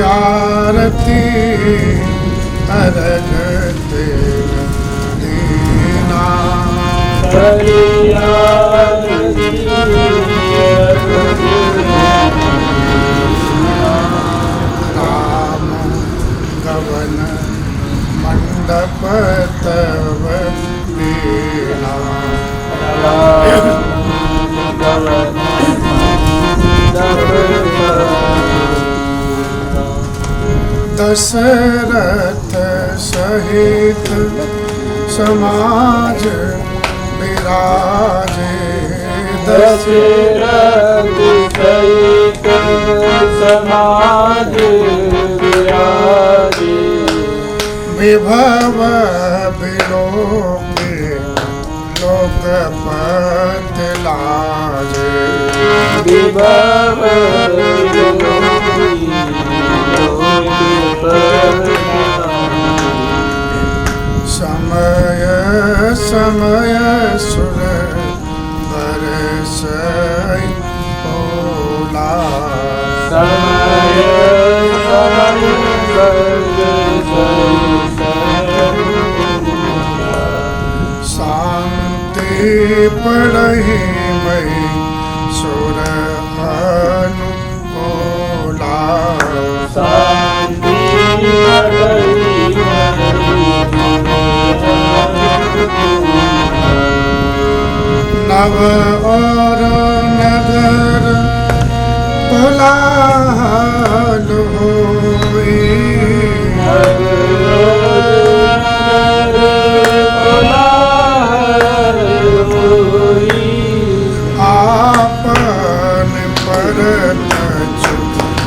आरती अर्घ तेरा दीना। राम गवन मंडप तव लीला। दशरथ सहित समाज विराजे। दशरथ सहित समाज विराजे। विभव विलोके लोकपति लाजे। विभव समय समय सुर बरसई ओला। समय शांति पड़ही मई सुर अनुकूला। शांति नव और नगर कोलाहल होई। आपन परत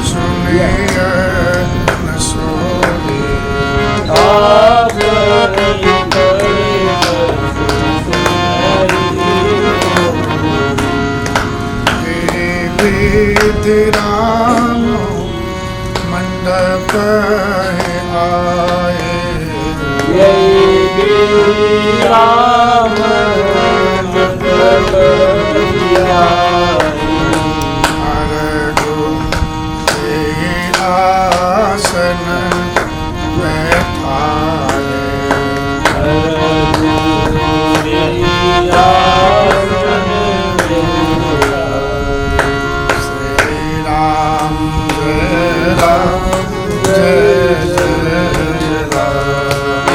सुनिय न सोई। विधि राम मंडप आए। राम मंडप अर्घो के आसन बैठाए। श्री राम जय राम जय जय राम।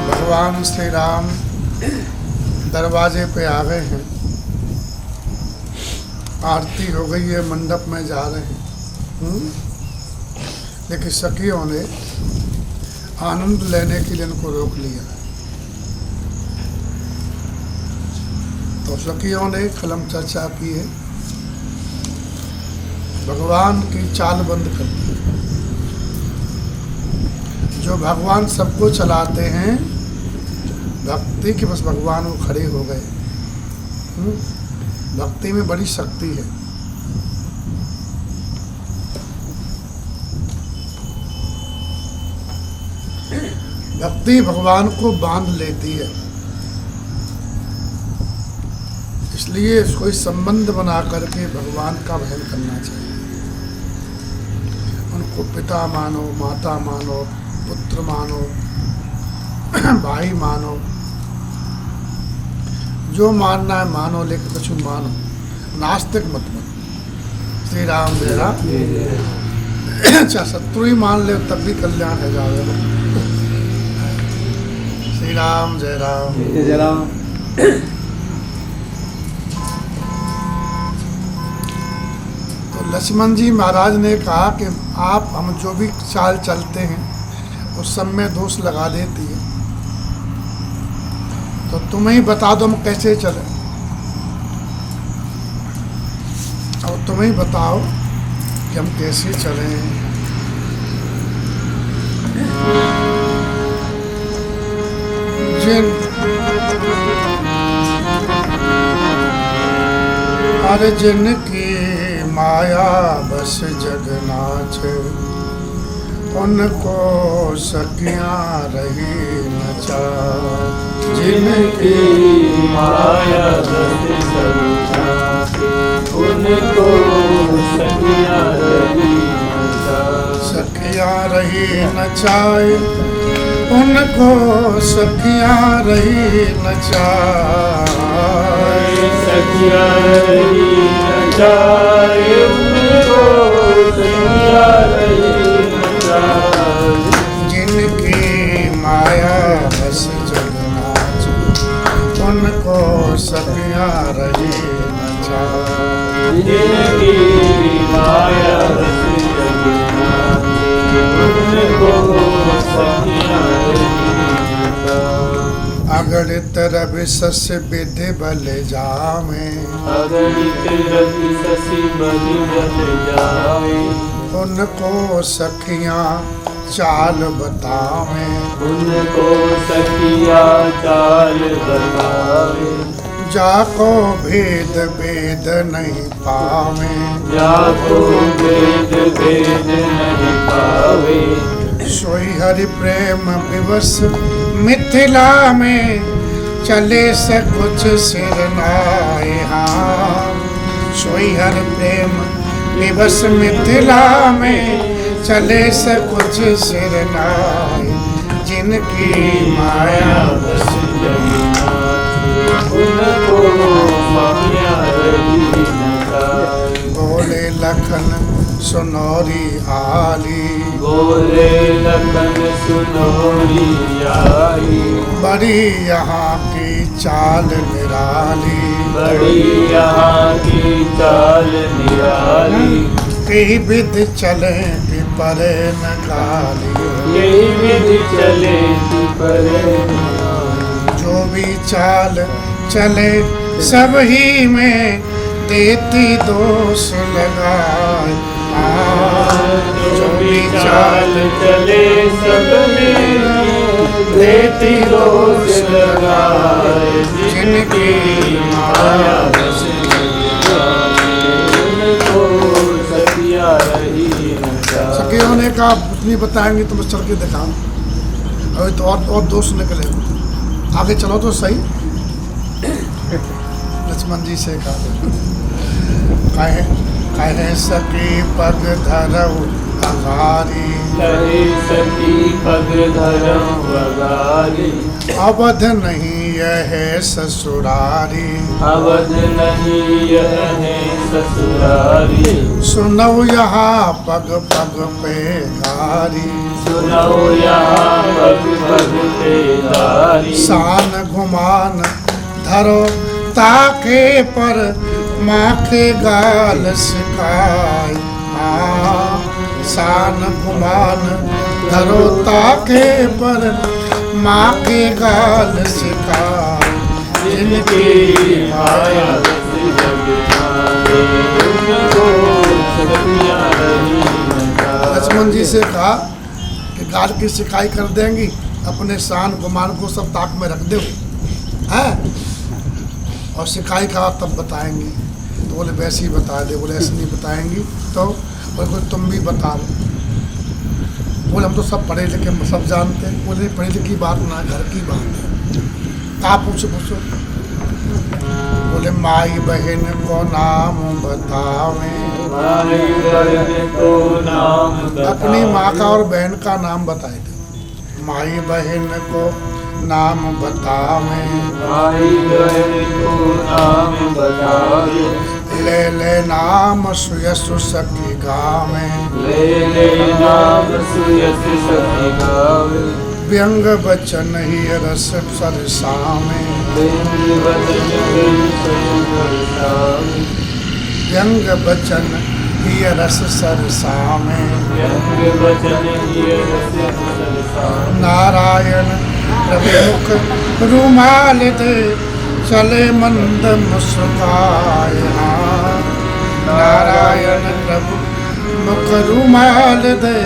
भगवान श्री राम दरवाजे पे आ गए हैं। आरती हो गई है, मंडप में जा रहे हैं। लेकिन सखियों ने आनंद लेने के लिए इनको रोक लिया। तो सखियों ने कलम चर्चा की है, भगवान की चाल बंद कर दी। जो भगवान सबको चलाते हैं, भक्ति के बस भगवान वो खड़े हो गए। भक्ति में बड़ी शक्ति है। भक्ति भगवान को बांध लेती है। इसलिए कोई संबंध बना करके भगवान का भजन करना चाहिए। उनको पिता मानो, माता मानो, पुत्र मानो, भाई मानो, जो मानना है मानो, लेकिन कुछ मानो, नास्तिक मत बनो। श्री राम जय राम। अच्छा, शत्रु ही मान ले तब भी कल्याण है जाएगा। श्री राम जय राम जय राम। तो लक्ष्मण जी महाराज ने कहा कि आप हम जो भी चाल चलते हैं उस सब में दोष लगा देती है, तो तुम्हें ही बता दो हम कैसे चले। अब तुम्हें ही बताओ कि हम कैसे चलें। जिन अरे जिनकी माया बस जगनाथ, उनको सखियां रही नचाए, जिनकी माया रस सरुझाए, उनको सखियां रही नचाए। सखियां रही नचाए, उनको सखियां रही नचाए, सखियां रही नचाए, उनको सखियां रही नचाए। जिनकी माया बस जग नाचे, उनको सखियां रही नचाए, जिनकी माया रस जग नाचे, उनको सखियां रही नचाए। अगणित रवि सस्य विधि बल जामे, अगणित रवि शशि बलि बल जाए, उनको सखियां चाल बतावे, उनको सखिया चाल बतावे। जाको भेद भेद नहीं पावे, जाको भेद भेद नहीं पावे। सोई हरि प्रेम विवश मिथिला में, चले से कुछ सिर नाए। हाँ, सोई हरि प्रेम विवश मिथिला में, चले से कुछ सिर नाए, जिनकी माया बस जगन्नाथ, उनको सखिया रही नचाए। बोले लखन सुनोरी आली, बोले लखन सुनोरी आई, बड़ी यहाँ की चाल निराली, बड़ी यहाँ की चाल निराली। कई विध चले कि परे न गाली, यही विधि चले कि परे न जो भी चाल चले सब ही में, देती दोष लगाए। जो भी चाल चले सब में, देती दोष लगाए। जिनकी माया बस उनको सखिया रही नचाए। सखियों ने कहा कुछ नहीं बताएंगे तो मैं चल के दिखाऊं, अभी तो और दोष निकले, आगे चलो तो सही। लक्ष्मण जी से कहे सखी पग धरऊ अघारी, कहे सखी पग धरम वगारी। अवध नहीं यह है ससुरारी, अवध नहीं यह है ससुरारी। सुनऊ यहाँ पग पग पे गारी, सुनो यहाँ पग पग पे गारी। शान गुमान धरो ताके पर, माँ के गाल सिखाए। शान गुमान धरो ताके पर, माँ के गाल सिखाए, जिनकी माया बस जगन्नाथ, उनको सखिया रही नचाए। लक्ष्मण जी से कहा कि गाल की सिकाई कर देंगी, अपने शान गुमान को सब ताक में रख दो, हैं? और सिकाई का तब बताएंगी। तो बोले वैसे ही बता दे, बोले ऐसे नहीं बताएंगी तो बोले तुम भी बता दो। बोले हम तो सब पढ़े लिखे सब जानते हैं। बोले पढ़ी लिखी बात ना, घर की बात है। कहा पूछो। बोले माई बहन को नाम बतावे, माई बहन को नाम अपनी माँ का और बहन का नाम बताए थे। माई बहन को नाम बतावे, माई बहन को नाम बतावे। ले नाम सुयसु सखी गावे, ले नाम सुयस सखी गावे। व्यंग बचन ही रस सरसावे, व्यंग वचन सरसावे। व्यंग बचन ही रस सरसावे। व्यंग वचन ही रस सरसावे। नारायण प्रभु मुख रुमाल दे, चले मंद मुस्काए। नारायण प्रभु मुख रुमाल दे,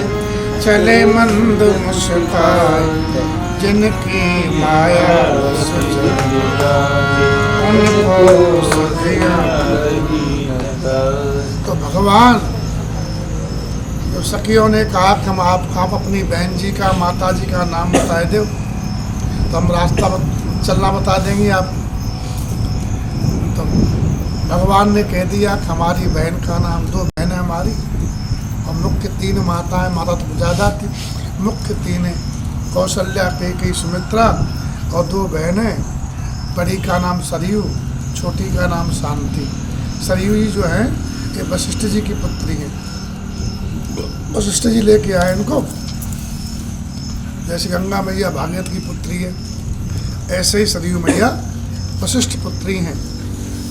चले मंद मुस्काए। जिनकी माया बस उनको सखियां। तो भगवान जो तो सखियों ने कहा कि हम आप अपनी बहन जी का, माता जी का नाम बता दो तो हम रास्ता चलना बता देंगे आप। तो भगवान ने कह दिया कि हमारी बहन का नाम, 2 बहनें हमारी और मुख्य 3 माताएं, माता तो ज़्यादा थी, मुख्य 3 है कौशल्या, कैकेयी, सुमित्रा और 2 बहनें। बड़ी का नाम सरयू, छोटी का नाम शांति। सरयू जी जो है ये वशिष्ठ जी की पुत्री है। वशिष्ठ जी लेके आए इनको, जैसे गंगा मैया भागीरथ की पुत्री है ऐसे ही सरयू मैया वशिष्ठ पुत्री हैं।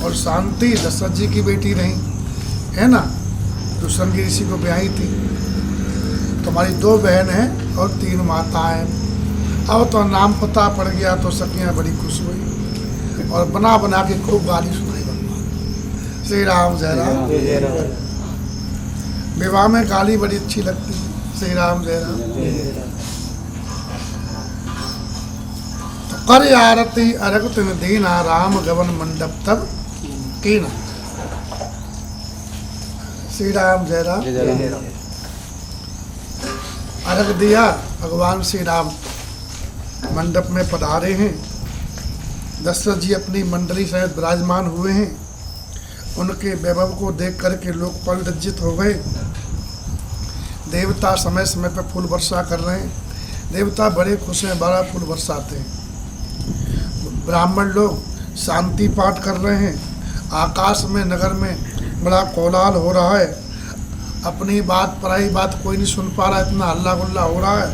और शांति दशरथ जी की बेटी रही है ना, जो श्रृंगी ऋषि को ब्याही थी। तो हमारी 2 बहन हैं और 3 माताएं। अब तो नाम पता पड़ गया तो सखियाँ बड़ी खुश हुई और बना बना के खूब गाली सुनाई भगवान। श्री राम जय राम। विवाह में गाली बड़ी अच्छी लगती है। श्री राम जय राम। तो कर आरती अरग तिन दीना, राम गवन मंडप तब कीना। श्री राम जय राम। अर्घ दिया, भगवान श्री राम मंडप में पधारे हैं। दशरथ जी अपनी मंडली सहित विराजमान हुए हैं। उनके वैभव को देख करके लोग परिलज्जित हो गए। देवता समय समय पर फूल वर्षा कर रहे हैं। देवता बड़े खुश हैं, बड़ा फूल बरसाते हैं। ब्राह्मण लोग शांति पाठ कर रहे हैं। आकाश में, नगर में बड़ा कोलाहल हो रहा है। अपनी बात पराई बात कोई नहीं सुन पा रहा, इतना हल्ला गुल्ला हो रहा है।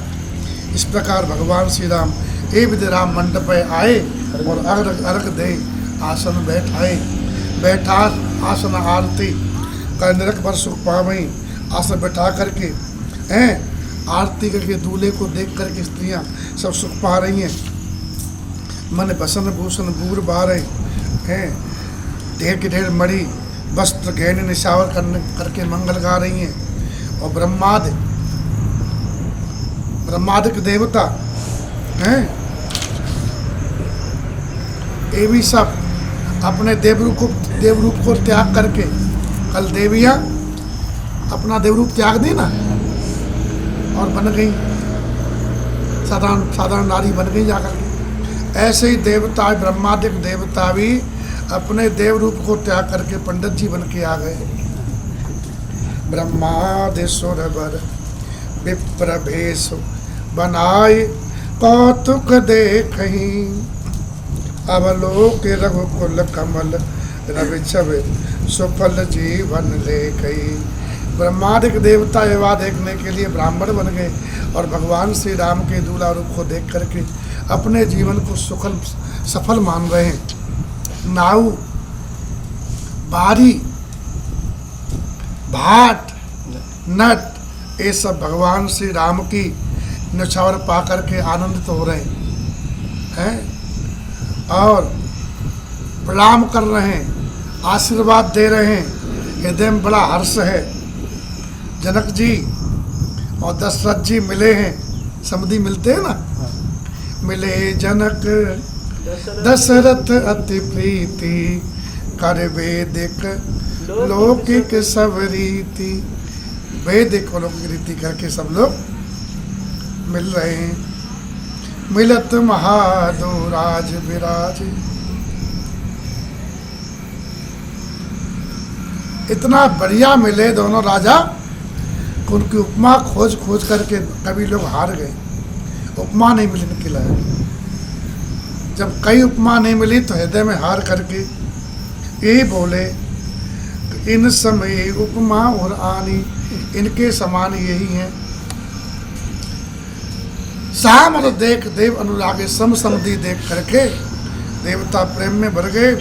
इस प्रकार भगवान श्री राम ए विधि राम मंडप आए और अर्घ दे आसन बैठाए। बैठा आसन आरती कर नरक पर सुख पावई। आसन बैठा करके हैं आरती करके दूल्हे को देख करके स्त्रियां सब सुख पा रही हैं। मन बसन भूषण बूर बा रहे हैं। ढेर के ढेर मणि वस्त्र गहने निशावर करके मंगल गा रही हैं। और ब्रह्मादिक देवता हैं, ये भी सब अपने देवरूप को त्याग करके, कल देवियाँ अपना देवरूप त्याग दी ना और बन गई साधारण नारी बन गई जाकर के। ऐसे ही देवता, ब्रह्मादिक देवता भी अपने देव रूप को त्याग करके पंडित जी बन के आ गए। ब्रह्मादिसुर वर विप्र भेष बनाए, कौतुक देखहीं अवलोक रघुकुल कमल, रवि छवि सुफल जीवन लेखई। ब्रह्मादिक देवता विवाह देखने के लिए ब्राह्मण बन गए और भगवान श्री राम के दूल्हा रूप को देख करके अपने जीवन को सफल मान रहे हैं। नाऊ, बारी, भाट, नट, ये सब भगवान श्री राम की निछावर पा करके आनंदित हो रहे हैं और प्रणाम कर रहे हैं, आशीर्वाद दे रहे हैं। हृदय में बड़ा हर्ष है। जनक जी और दशरथ जी मिले हैं, समधी मिलते हैं ना। मिले जनक दशरथ अति प्रीति, कर वैदिक लौकिक सब रीति। वैदिक लौकिक रीति करके सब लोग मिल रहे हैं। मिलत महादो राज विराज। इतना बढ़िया मिले दोनों राजा, उनकी उपमा खोज खोज करके कभी लोग हार गए। उपमा नहीं मिली निकला। जब कई उपमा नहीं मिली तो हृदय में हार करके यही बोले, इन समय उपमा और आनी, इनके समान यही हैं। साम और देख देव अनुरागे, सम समधि देख करके देवता प्रेम में भर गए।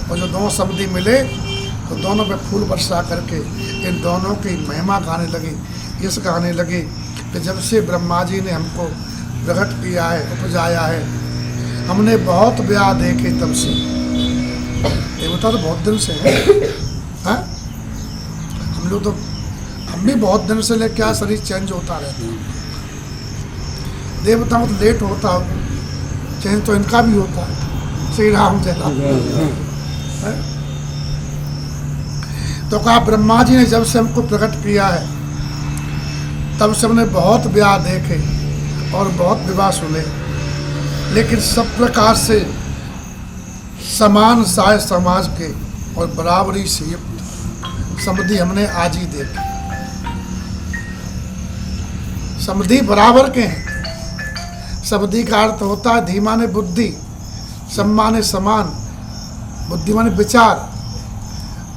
और जो दोनों समधि मिले तो दोनों पे फूल वर्षा करके इन दोनों की महिमा गाने लगी। इस गाने लगे कि जब से ब्रह्मा जी ने हमको प्रकट किया है, उपजाया है, हमने बहुत ब्याह देखे तब से। देवता तो बहुत दिन से है, हाँ? हम लोग तो, हम भी बहुत दिन से ले क्या शरीर चेंज होता रहता है। देवताओं तो लेट होता हो, चेंज तो इनका भी होता है। श्री राम जय राम। तो कहा ब्रह्मा जी ने जब से हमको प्रकट किया है तब सबने बहुत ब्याह देखे और बहुत विवाह सुने, लेकिन सब प्रकार से समान साय समाज के और बराबरी से युक्त समधि हमने आज ही देखी। समधि बराबर के हैं। समधि का अर्थ होता है धीमा ने बुद्धि, सम्माने समान, बुद्धि माने विचार,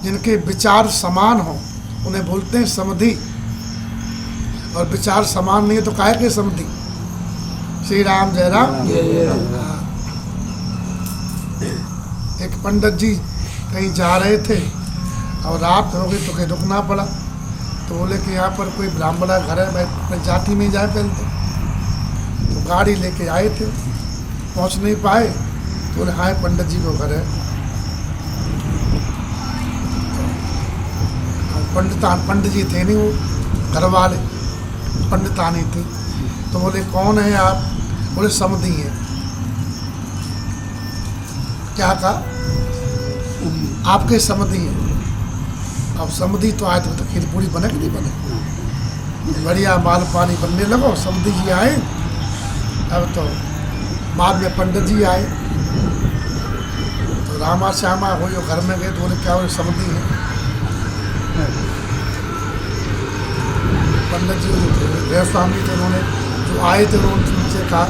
जिनके विचार समान हो उन्हें बोलते हैं समधि। और विचार समान नहीं है तो काहे के समधि। श्री राम जय राम। एक पंडित जी कहीं जा रहे थे और रात हो गई तो कहीं रुकना पड़ा, तो बोले कि यहाँ पर कोई ब्राह्मण घर है, मैं अपने जाति में जाए पहले तो गाड़ी लेके आए थे, पहुँच नहीं पाए तो बोले हाँ पंडित जी को घर है। पंडित जी थे नहीं, वो घर वाले पंडितानी थी। तो बोले कौन है आप? बोले समधि है। क्या कहा? आपके समधि है। अब समधि तो आए तो खीर पूरी बने कि नहीं बने, बढ़िया माल पानी बनने लगो। समधि जी आए, अब तो बाद में पंडित जी आए तो रामा श्यामा हो जो घर में गए तो बोले क्या वो समधि है? पंडित जी गृह स्वामी थे, उन्होंने जो आए थे उन्होंने उनसे कहा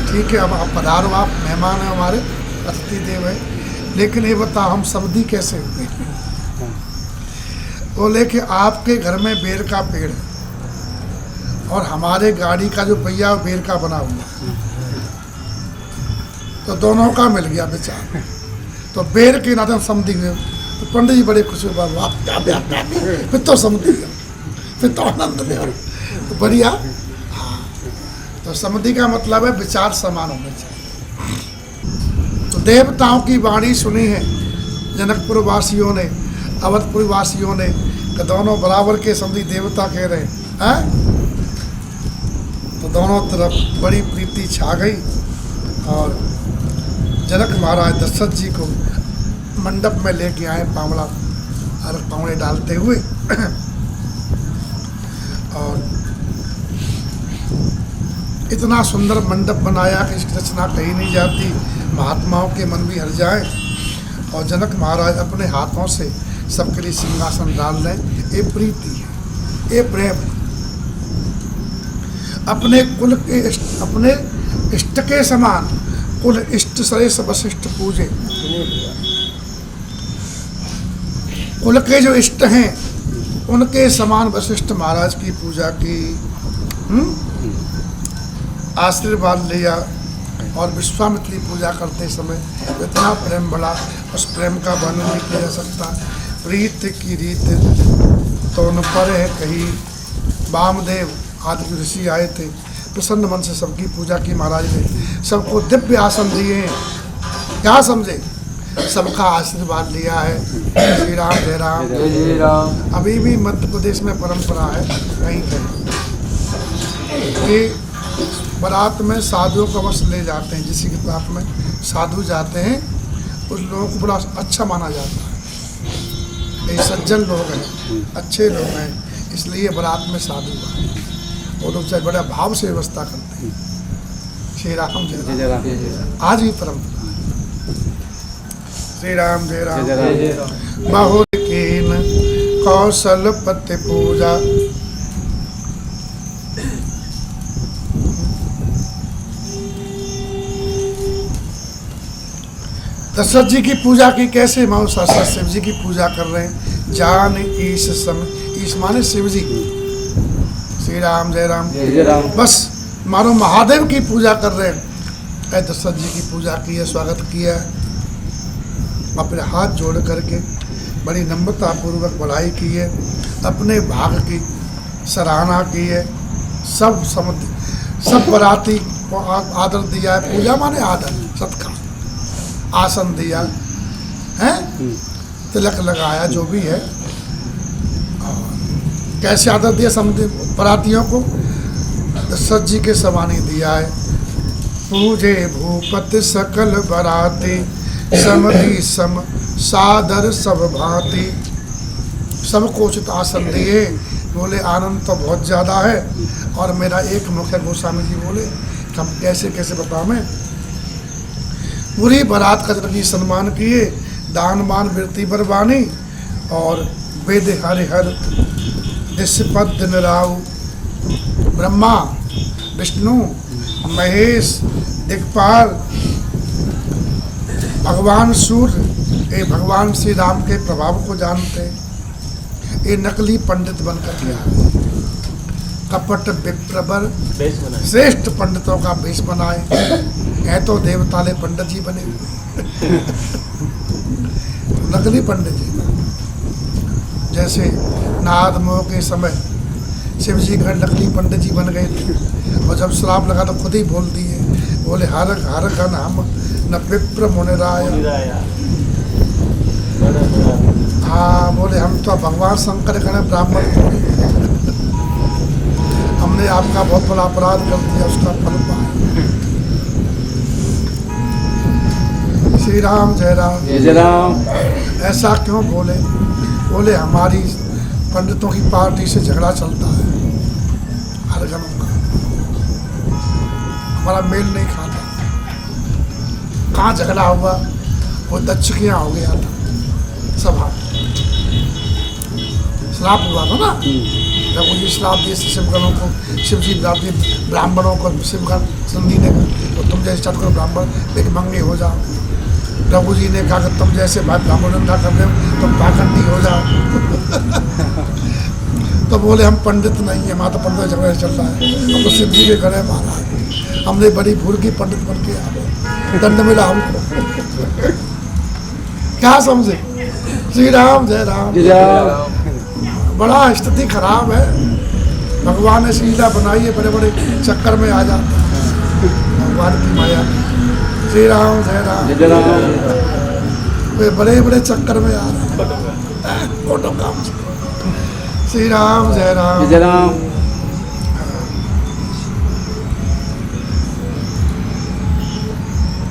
ठीक है अब आप पधारो, आप मेहमान हैं हमारे, अतिथि देव है, लेकिन ये बता हम समधि कैसे हुए? बोले कि आपके घर में बेर का पेड़ है और हमारे गाड़ी का जो पहिया बेर का बना हुआ, तो दोनों का मिल गया विचार, तो बेर के नाते हम समधि हुए। तो पंडित जी बड़े खुश हुए, वाह फिर तो समधि, फिर तो आनंद ले, तो बढ़िया। हाँ, तो समधि का मतलब है विचार समान होने चाहिए। तो देवताओं की वाणी सुनी है जनकपुर वासियों ने, अवधपुर वासियों ने, कि दोनों बराबर के समधि देवता कह रहे हैं। तो दोनों तरफ बड़ी प्रीति छा गई और जनक महाराज दशरथ जी को मंडप में लेके आए, पावड़ा और पावड़े डालते हुए। और इतना सुंदर मंडप बनाया कि इसकी रचना कहीं नहीं जाती, महात्माओं के मन भी हर जाए। और जनक महाराज अपने हाथों से सबके लिए सिंहासन डाल रहे। ये प्रीति है, ये प्रेम है। अपने कुल के अपने इष्ट के समान कुल इष्ट सरेस वशिष्ठ पूजे। कुल के जो इष्ट हैं उनके समान वशिष्ठ महाराज की पूजा की, आशीर्वाद लिया। और विश्वामित्र की पूजा करते समय इतना प्रेम बढ़ा, उस प्रेम का वर्णन नहीं किया जा सकता। प्रीत की रीत तो न पर है कहीं। वामदेव आदि ऋषि आए थे, प्रसन्न मन से सबकी पूजा की महाराज ने, सबको दिव्य आसन दिए। क्या समझे? सबका आशीर्वाद लिया है। श्री राम जय राम। जय राम। अभी भी मध्य प्रदेश में परंपरा है कहीं कहीं कि बारात में साधुओं को अवश्य ले जाते हैं। जिसी के बारात में साधु जाते हैं उस लोगों को बड़ा अच्छा माना जाता है। ये सज्जन लोग हैं, अच्छे लोग हैं, इसलिए बारात में साधु आए। वो लोग चाहे बड़ा भाव से व्यवस्था करते हैं। श्री राम जय राम। आज भी परंपरा। श्री राम जय राम। जय राम। बहुकीन कौशलपति पूजा। दशरथ जी की पूजा की कैसे? मानो साक्षात शिव जी की पूजा कर रहे हैं। जान ईश समय, ईश माने शिव जी। श्री राम जय राम। जय राम। बस मानो महादेव की पूजा कर रहे हैं। दशरथ जी की पूजा की है, स्वागत किया, अपने हाथ जोड़ करके बड़ी नम्रता पूर्वक बड़ाई की है, अपने भाग की सराहना की है। सब बराती को आदर दिया है। पूजा माने आदर, सत्कार, आसन दिया है, तिलक लगाया, जो भी है। और कैसे आदर दिया समझे बरातियों को? दशरथ जी के सवानी दिया है। पूजे भूपति सकल बराती, समधि सम सादर सब भांति। सबको उचित आसन दिए, बोले आनंद तो बहुत ज़्यादा है और मेरा एक मुख है। गोस्वामी जी बोले कि हम कैसे कैसे बतावें। पूरी बारात का की सम्मान किए, दान मान वृत्ति बरबानी और वेद हरिहर दिशपद दिन राव, ब्रह्मा विष्णु महेश दिक्पाल भगवान सूर्य, ये भगवान श्री राम के प्रभाव को जानते, ये नकली पंडित बनकर के आ गए। कपट विप्रवर श्रेष्ठ पंडितों का वेश बनाए हैं, तो देवताले पंडित जी बने हुए नकली पंडित जी। जैसे नाद मोह के समय शिव जी घर नकली पंडित जी बन गए थे और जब श्राप लगा तो खुद ही बोल दिए, बोले हर हर घन हम न विप्र मुनिराय। हाँ बोले हम तो भगवान शंकर गण ब्राह्मण थोड़ी, हमने आपका बहुत बड़ा अपराध कर दिया, उसका फल पाया। श्री राम जय राम जय राम। ऐसा क्यों बोले? बोले हमारी पंडितों की पार्टी से झगड़ा चलता है, हर गणों का हमारा मेल नहीं खाता। कहाँ झगड़ा हुआ? वो दक्ष के यहाँ हो गया था सभा, श्राप हुआ था ना, जब उन्हें श्राप दिए शिवगणों को, शिव जी ब्राह्मणों को, शिवगण संधि ने तो तुम जैसे चट करो ब्राह्मण लेकिन मंगे हो जाओ। प्रभु जी ने कहा कि तुम जैसे भाई ब्राह्मण धंधा कर रहे हो तुम पाखंडी हो जाओ। तो बोले हम पंडित नहीं है, हमारा तो पंडित झगड़ा चल रहा है, हम तो शिव जी के घर है महाराज, हमने बड़ी भूल की पंडित बन के आ गए, दंड मिला हमको। क्या समझे? श्री राम जय राम। बड़ा स्थिति खराब है, भगवान ने शीला बनाई है, बड़े बड़े चक्कर में आ जाते हैं भगवान की माया। श्री राम जय राम। वे बड़े बड़े चक्कर में आ रहे हैं, फोटो काम। श्री राम जय राम। जय राम।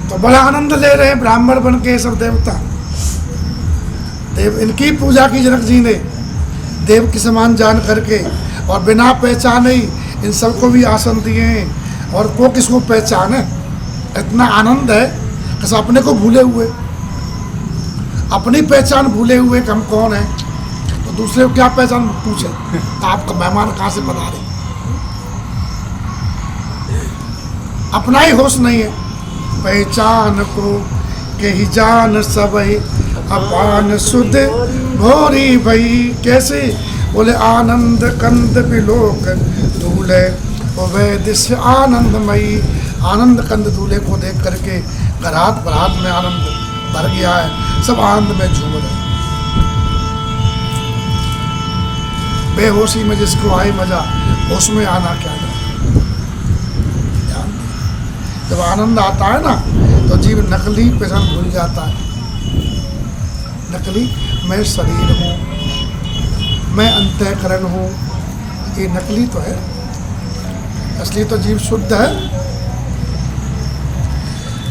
तो बड़ा आनंद ले रहे हैं ब्राह्मण बन के सब देवता। देव इनकी पूजा की जनक जी ने देव के समान जान करके और बिना पहचाने ही इन सबको भी आसन दिए हैं। और को किसको पहचाने? इतना आनंद है कि सब अपने को भूले हुए, अपनी पहचान भूले हुए कि हम कौन हैं, तो दूसरे को क्या पहचान पूछे? आपका मेहमान कहाँ से बना रहे, अपना ही होश नहीं है। पहचान को के ही जान सब अपान सुध भोरी भई। कैसे? बोले आनंद कंद बिलोक धूले वैदिश्य आनंदमयी। आनंद कंद दूल्हे को देख करके घरात बरात में आनंद भर गया है, सब आनंद में झूम रहे। बेहोशी में जिसको आए मजा, होश में आना क्या जाए। जब आनंद आता है ना तो जीव नकली पहचान भूल जाता है। नकली मैं शरीर हूँ, मैं अंतःकरण हूँ, ये नकली तो है, असली तो जीव शुद्ध है।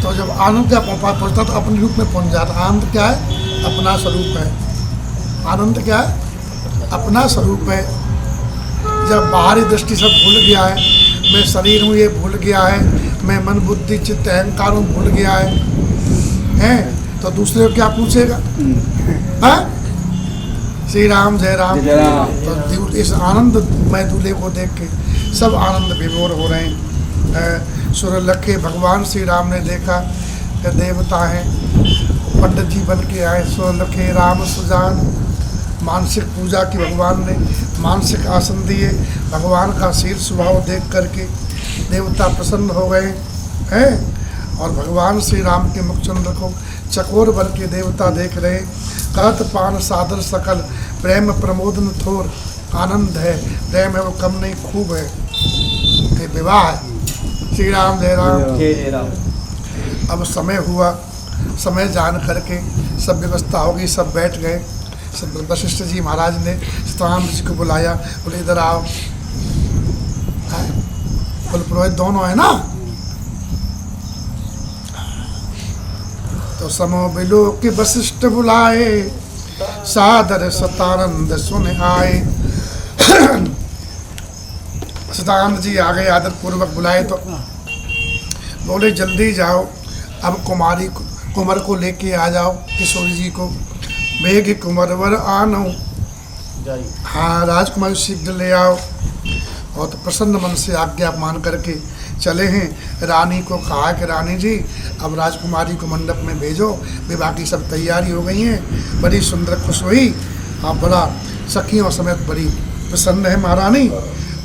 तो जब आनंद का पहुँचता तो अपने रूप में पहुँच जाता। आनंद क्या है? अपना स्वरूप है। आनंद क्या है? अपना स्वरूप है। जब बाहरी दृष्टि सब भूल गया है, मैं शरीर हूँ ये भूल गया है, मैं मन बुद्धि चित्त अहंकार हूँ भूल गया है, तो दूसरे को क्या पूछेगा? हाँ? श्री राम जय राम। तो इस आनंद में दूल्हे को देख के सब आनंद विभोर हो रहे हैं। सुर लखे भगवान श्री राम ने देखा कि देवता हैं, पंडित जी बन के आए। सुर लखे राम सुजान, मानसिक पूजा की भगवान ने, मानसिक आसन दिए। भगवान का शील स्वभाव देख करके देवता प्रसन्न हो गए हैं और भगवान श्री राम के मुखचंद्र को चकोर बन के देवता देख रहे। कहत पान सादर सकल प्रेम प्रमोदन थोर। आनंद है, प्रेम है वो कम नहीं खूब है, ये विवाह है। श्री राम जय राम। अब समय हुआ, समय जान करके सब व्यवस्था हो गई, सब बैठ गए। सब वशिष्ठ जी महाराज ने सत्यनारायण जी को बुलाया, बोले इधर आओ। कुल पुरोहित दोनों है ना, तो समो बिलो के वशिष्ठ बुलाए, सादर सतानंद सुन आए। सदानंद जी आ गए, आदर पूर्वक बुलाए तो बोले जल्दी जाओ, अब कुंवर को लेके आ जाओ, किशोरी जी को। बेग कुंवरवर आनो, हाँ राजकुमारी शीघ्र ले आओ। और तो प्रसन्न मन से आज्ञा मान करके चले हैं। रानी को कहा कि रानी जी अब राजकुमारी को मंडप में भेजो, विवाह की सब तैयारी हो गई हैं। बड़ी सुंदर खुश हुई, आप बड़ा सखियों समेत बड़ी प्रसन्न है महारानी।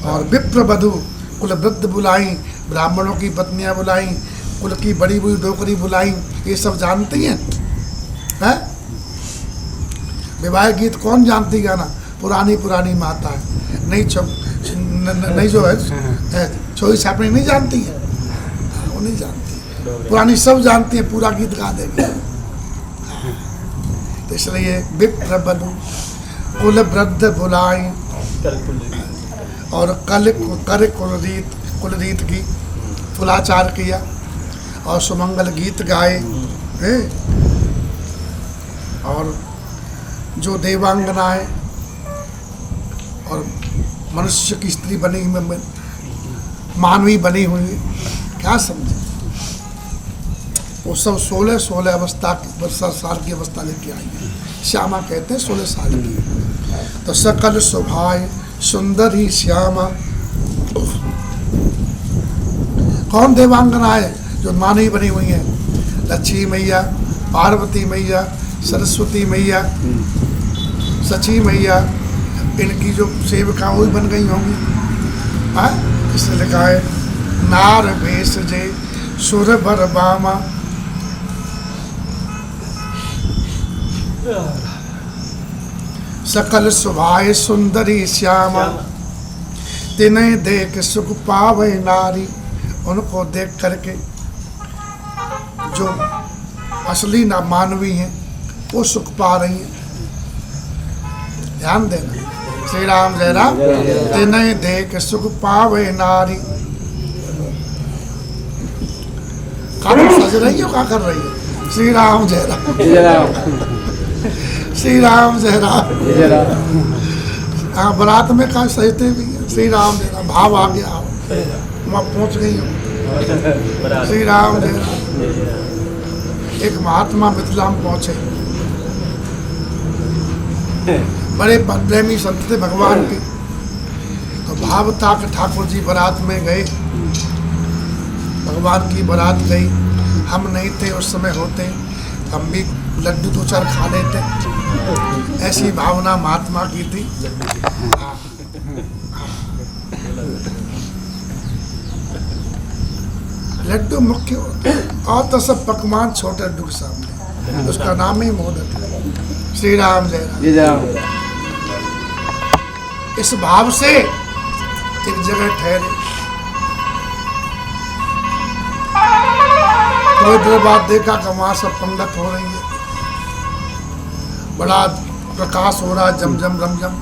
और विप्र वधु कुल वृद्ध बुलाई, ब्राह्मणों की पत्नियां बुलाई, कुल की बड़ी बुरी डोकरी बुलाई, ये सब जानती हैं है? विवाह गीत कौन जानती गाना? पुरानी पुरानी माता है, नहीं जो है छोरी छापनी नहीं जानती है, वो नहीं जानती, पुरानी सब जानती है, पूरा गीत गा देगी। तो इसलिए विप्र वधु कुल वृद्ध बुलाई और कर कुलरीत की फुलाचार किया और सुमंगल गीत गाए हैं। और जो देवांगनाएं और मनुष्य की स्त्री बनी हुई, मानवी बनी हुई, क्या समझे, वो सब 16 अवस्था की साल की अवस्था लेके आई है। श्यामा कहते हैं 16 साल की। तो सकल शोभाएं सुंदर ही श्यामा, कौन देवांगना है? जो मानवी बनी हुई है, लक्ष्मी मैया, पार्वती मैया, सरस्वती मैया, सची मैया, इनकी जो सेविका वो बन गई होंगी। इसने लिखा है नार भेष जे सुर बर बामा, सकल सुभाए सुंदरी श्यामा, तिन्हें देख सुख पावे नारी। उनको देख करके जो असली ना मानवी हैं वो सुख पा रही हैं। ध्यान देना, श्री राम जय राम। तिन्हें देख सुख पावे नारी, सज रही हो, क्या कर रही है? श्री राम जय राम, श्री राम जय राम। हाँ, बारात में कहा सजते भी है, श्री राम जय राम, भाव आ गया, वहाँ पहुँच गई हो, श्री राम जय राम। एक महात्मा मिथिला में पहुँचे, बड़े प्रेमी संत थे भगवान के। तो भाव था कि ठाकुर जी बारात में गए, भगवान की बारात गई, हम नहीं थे उस समय, होते हम भी लड्डू 2-4 खा लेते। ऐसी भावना महात्मा की थी। लड्डू मुख्य होते और तो सब पकवान छोटे लड्डू के सामने, उसका नाम ही मोदक है। श्री राम जय राम। इस भाव से एक जगह ठहरे, थोड़ी देर बाद देखा कि वहां सब पंगत हो रही है, बड़ा प्रकाश हो रहा है, जमजम रमजम,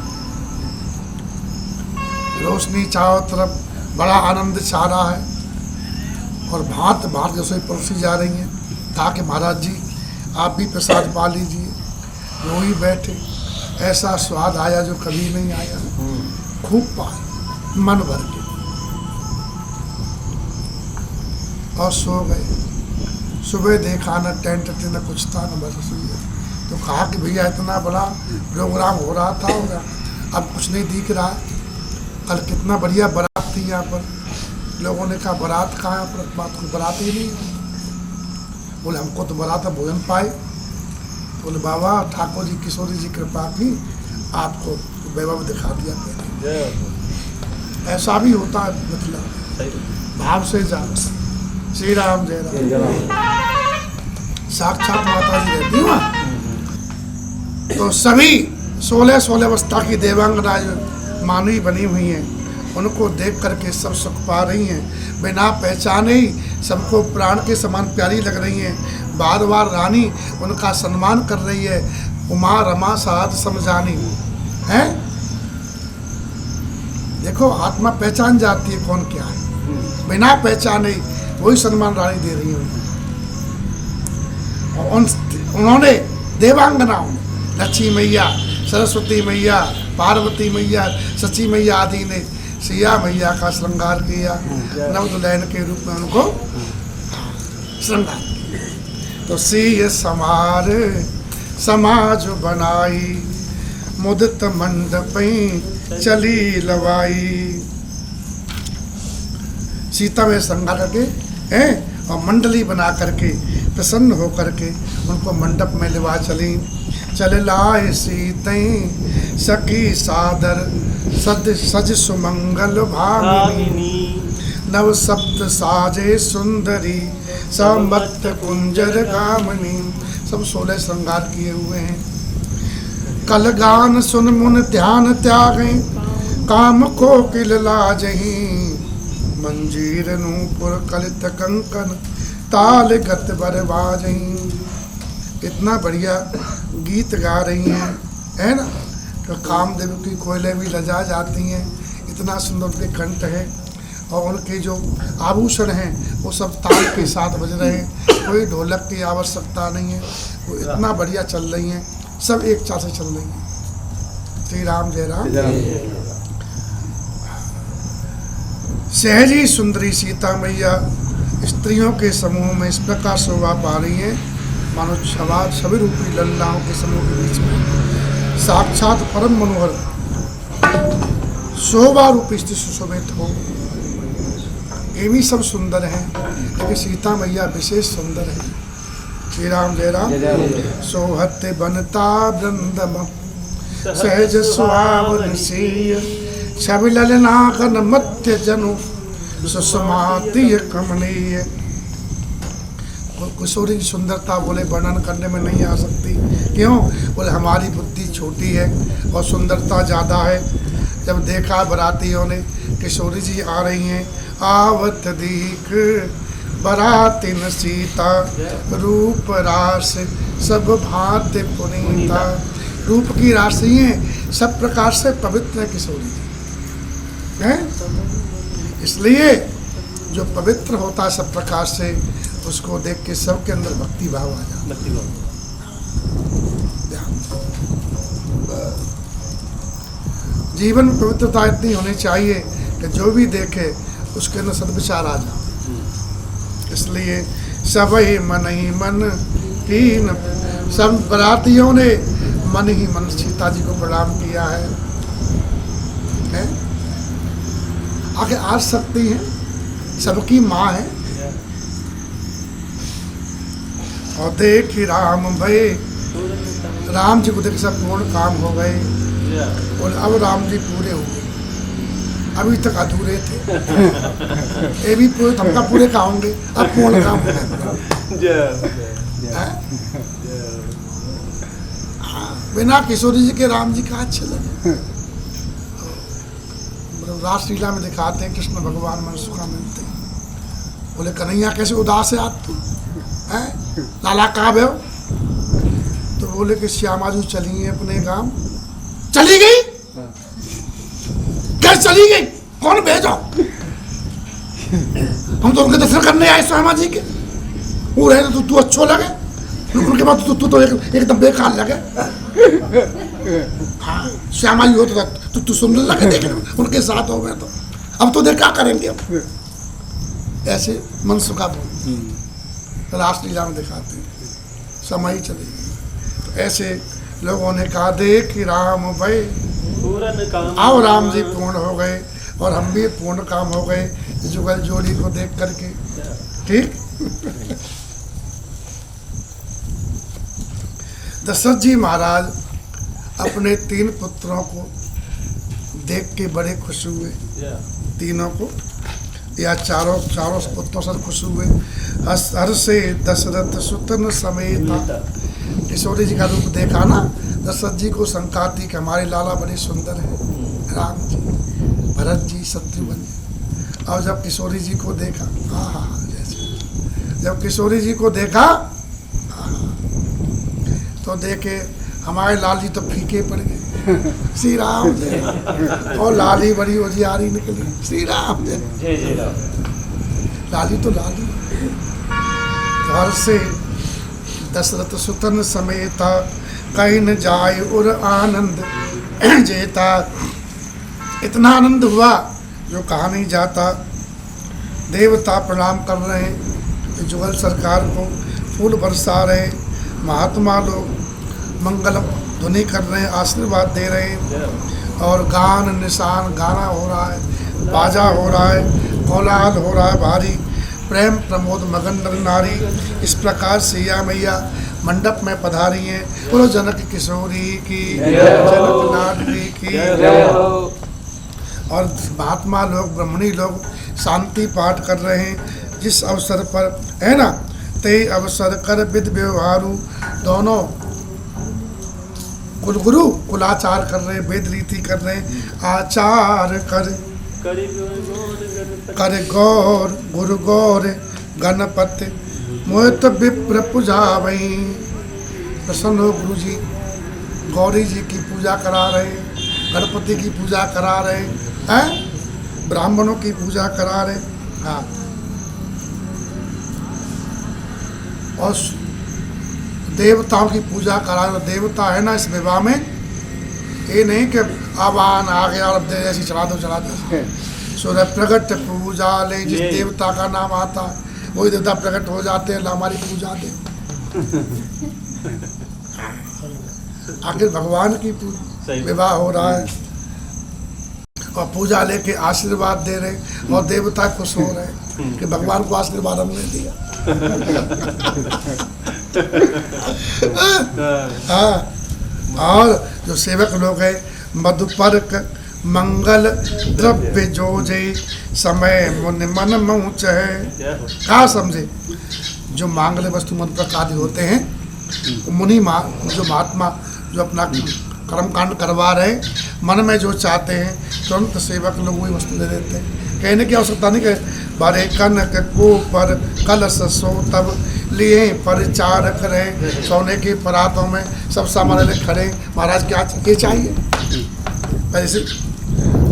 रोशनी चारों तरफ, बड़ा आनंद छा रहा है। और भांत भांत रसोई परोसी जा रही हैं, ताकि महाराज जी आप भी प्रसाद पा लीजिए। वो ही बैठे, ऐसा स्वाद आया जो कभी नहीं आया, खूब पाए मन भर के, और सो गए। सुबह देखा न टेंट न कुछ था, न बस रसोई। तो कहा कि भैया इतना बड़ा प्रोग्राम हो रहा था और अब कुछ नहीं दिख रहा। कल कितना बढ़िया बारात थी यहाँ पर। लोगों ने कहा बारात कहाँ है, पर बात को बारात ही नहीं। बोले हमको तो बारात भोजन पाए। बोले बाबा ठाकुर जी किशोरी जी कृपा की, आपको वैभव दिखा दिया मैंने। ऐसा भी होता है मिथिला, भाव से जाओ। श्री राम जय राम। साक्षात माता जी रहती वहाँ। तो सभी 16 अवस्था की देवांगना जो मानवी बनी हुई हैं, उनको देख करके सब सुख पा रही हैं। बिना पहचाने ही सबको प्राण के समान प्यारी लग रही हैं। बार बार रानी उनका सम्मान कर रही है। उमा रमा साध समझानी है। देखो आत्मा पहचान जाती है कौन क्या है, बिना पहचाने वही सम्मान रानी दे रही है। और उन्होंने देवांगनाओं, लक्ष्मी मैया, सरस्वती मैया, पार्वती मैया, सची मैया आदि ने सिया मैया का श्रृंगार किया, नवदुल्हन के रूप में उनको श्रृंगार किया। तो सिय समार समाज बनाई, मुदित मंडपी चली लवाई। सीता में श्रृंगार करके हैं और मंडली बना करके प्रसन्न हो करके उनको मंडप में लिवा चली। चल लाए सीतें सखी सादर, सद सज सुमंगल भामिनी। नव सप्त साजे सुंदरी, समत्त कुंजर गामिनी। सब 16 श्रृंगार किए हुए हैं। कल गान सुन मुन ध्यान त्यागें, काम को किल लाजहीं। मंजीर नूपुर कलित कंकन, ताल गत बर बाजहीं। इतना बढ़िया गीत गा रही हैं, है ना। तो कामदेव की कोयले भी लजा जाती हैं, इतना सुंदर उनके कंठ है। और उनके जो आभूषण हैं वो सब ताल के साथ बज रहे हैं, कोई ढोलक की आवश्यकता नहीं है। वो इतना बढ़िया चल रही हैं, सब एक साथ से चल रही हैं। श्री राम जय राम। सहजी सुंदरी सीता मैया स्त्रियों के समूह में इस प्रकार शोभा पा रही हैं, मानो सभी रूपी लल्लाओं के समूह के बीच में साक्षात परम मनोहर शोभा रूपी स्थिति सुशोभित हो। ये भी सब सुंदर हैं, लेकिन सीता मैया विशेष सुंदर है। श्री राम जय राम। सोहत बनता वृंदम सहज सुहावन सीय, छवि ललनागन मध्य जनु सुषमाति कमनीय। किशोरी की सुंदरता बोले वर्णन करने में नहीं आ सकती। क्यों? बोले हमारी बुद्धि छोटी है और सुंदरता ज़्यादा है। जब देखा बरातियों ने किशोरी जी आ रही हैं, आवत दीख बरातिन सीता, रूप रास सब भांति पुनीता। रूप की राशि है, सब प्रकार से पवित्र है किशोरी जी हैं। इसलिए जो पवित्र होता है सब प्रकार से, उसको देख के सबके अंदर भक्ति भाव आ जाता है। जीवन में पवित्रता इतनी होनी चाहिए कि जो भी देखे उसके अंदर सद्विचार आ जाए। इसलिए सब ही मन कीन, सब बरातियों ने मन ही मन सीता जी को प्रणाम किया है। आगे आ सकती हैं, सबकी माँ है। और देखी राम भय, राम जी को देख सब पूर्ण काम हो गए। और अब राम जी पूरे हो गए, अभी तक अधूरे थे। ये भी पूरे थमका पूरे का होंगे, अब पूर्ण काम हो गए। बिना किशोरी जी के राम जी का अच्छे लगे। रासलीला में दिखाते हैं कृष्ण भगवान मन सुखा मिलते हैं। बोले कन्हैया कैसे उदास है आज तू, हैं? लाला कहाँ भे? तो बोले कि श्यामा जी चली है अपने गांव। चली गई? क्या चली गई? कौन भेजो? हम तो उनके दर्शन करने आए श्यामा जी के। वो रहे तो तू अच्छो लगे, उनके बाद तू तो एकदम बेकार लगे। हाँ, श्यामा जी हो तो तू सुंदर लगे देखने में, उनके साथ हो गए तो अब तो देख क्या करेंगे हम। ऐसे मन सुखा बोलते, रासलीला में दिखाते हैं, समय ही चले गए। तो ऐसे लोगों ने कहा देख राम भय, आओ राम जी पूर्ण हो गए और हम भी पूर्ण काम हो गए जुगल जोड़ी को देख करके। ठीक। दशरथ जी महाराज अपने 3 पुत्रों को देख के बड़े खुश हुए। तीनों को या चारों पुत्रों से खुश हुए। हर से दशरथ सुतन समेत। किशोरी जी का रूप देखा ना, दशरथ जी को शंका थी कि हमारे लाला बड़े सुंदर हैं, राम जी, भरत जी, शत्रुघ्न। और जब किशोरी जी को देखा, हाँ जैसे जब किशोरी जी को देखा तो देखे हमारे लाल जी तो फीके पड़ गए। श्री राम जय। और लाली बड़ी उजियारी निकली। श्री राम जय। लाली तो लाली। घर से दशरथ सुतन समेता, कहीं न जाए और आनंद जेता। इतना आनंद हुआ जो कहा नहीं जाता। देवता प्रणाम कर रहे हैं, जुगल सरकार को फूल बरसा रहे, महात्मा लोग मंगल ध्वनि कर रहे हैं, आशीर्वाद दे रहे हैं, और गान निशान गाना हो रहा है, बाजा हो रहा है, कोलाहल हो रहा है भारी, प्रेम प्रमोद मगन नर नारी। इस प्रकार सिया मैया मंडप में पधारी हैं। बोलो जनक किशोरी की, जनक लाडली की। और महात्मा लोग ब्राह्मणी लोग शांति पाठ कर रहे हैं। जिस अवसर पर है ना, ते अवसर कर विद व्यवहारू, दोनों कुलगुरु कुलाचार कर रहे हैं, वेद रीति कर रहे हैं। आचार कर गौर गुरु गौर गणपति, मोहित विप्र पूजा वही। प्रसन्न हो गुरु जी, गौरी जी की पूजा करा रहे हैं, गणपति की पूजा करा रहे हैं, ब्राह्मणों की पूजा करा रहे। हाँ, और देवताओं की पूजा करा रहे। देवता है ना इस विवाह में, ये नहीं कि आवान आ गया और ऐसी चला दो चला दो। सूर्य प्रकट पूजा ले, जिस देवता का नाम आता है वही देवता प्रकट हो जाते हैं, हमारी पूजा दे। आखिर भगवान की विवाह हो रहा है और पूजा लेके आशीर्वाद दे रहे, और देवता खुश हो रहे कि भगवान को आशीर्वाद हमने दिया। हाँ, और जो सेवक लोग हैं, मधुपर्क मंगल द्रव्य जोजे, समय मुन मन मऊच है। क्या समझे, जो मांगल्य वस्तु मंत्र आदि होते हैं, मुनि जो महात्मा जो अपना कर्म कांड करवा रहे, मन में जो चाहते हैं तुरंत सेवक लोग वही वस्तु दे देते हैं। कहने की आवश्यकता नहीं, कहे बारे कनक को पर कलश सो तब लिए परिचारक रहे। सोने के परातों में सब सामान ले खड़े, महाराज क्या ये चाहिए।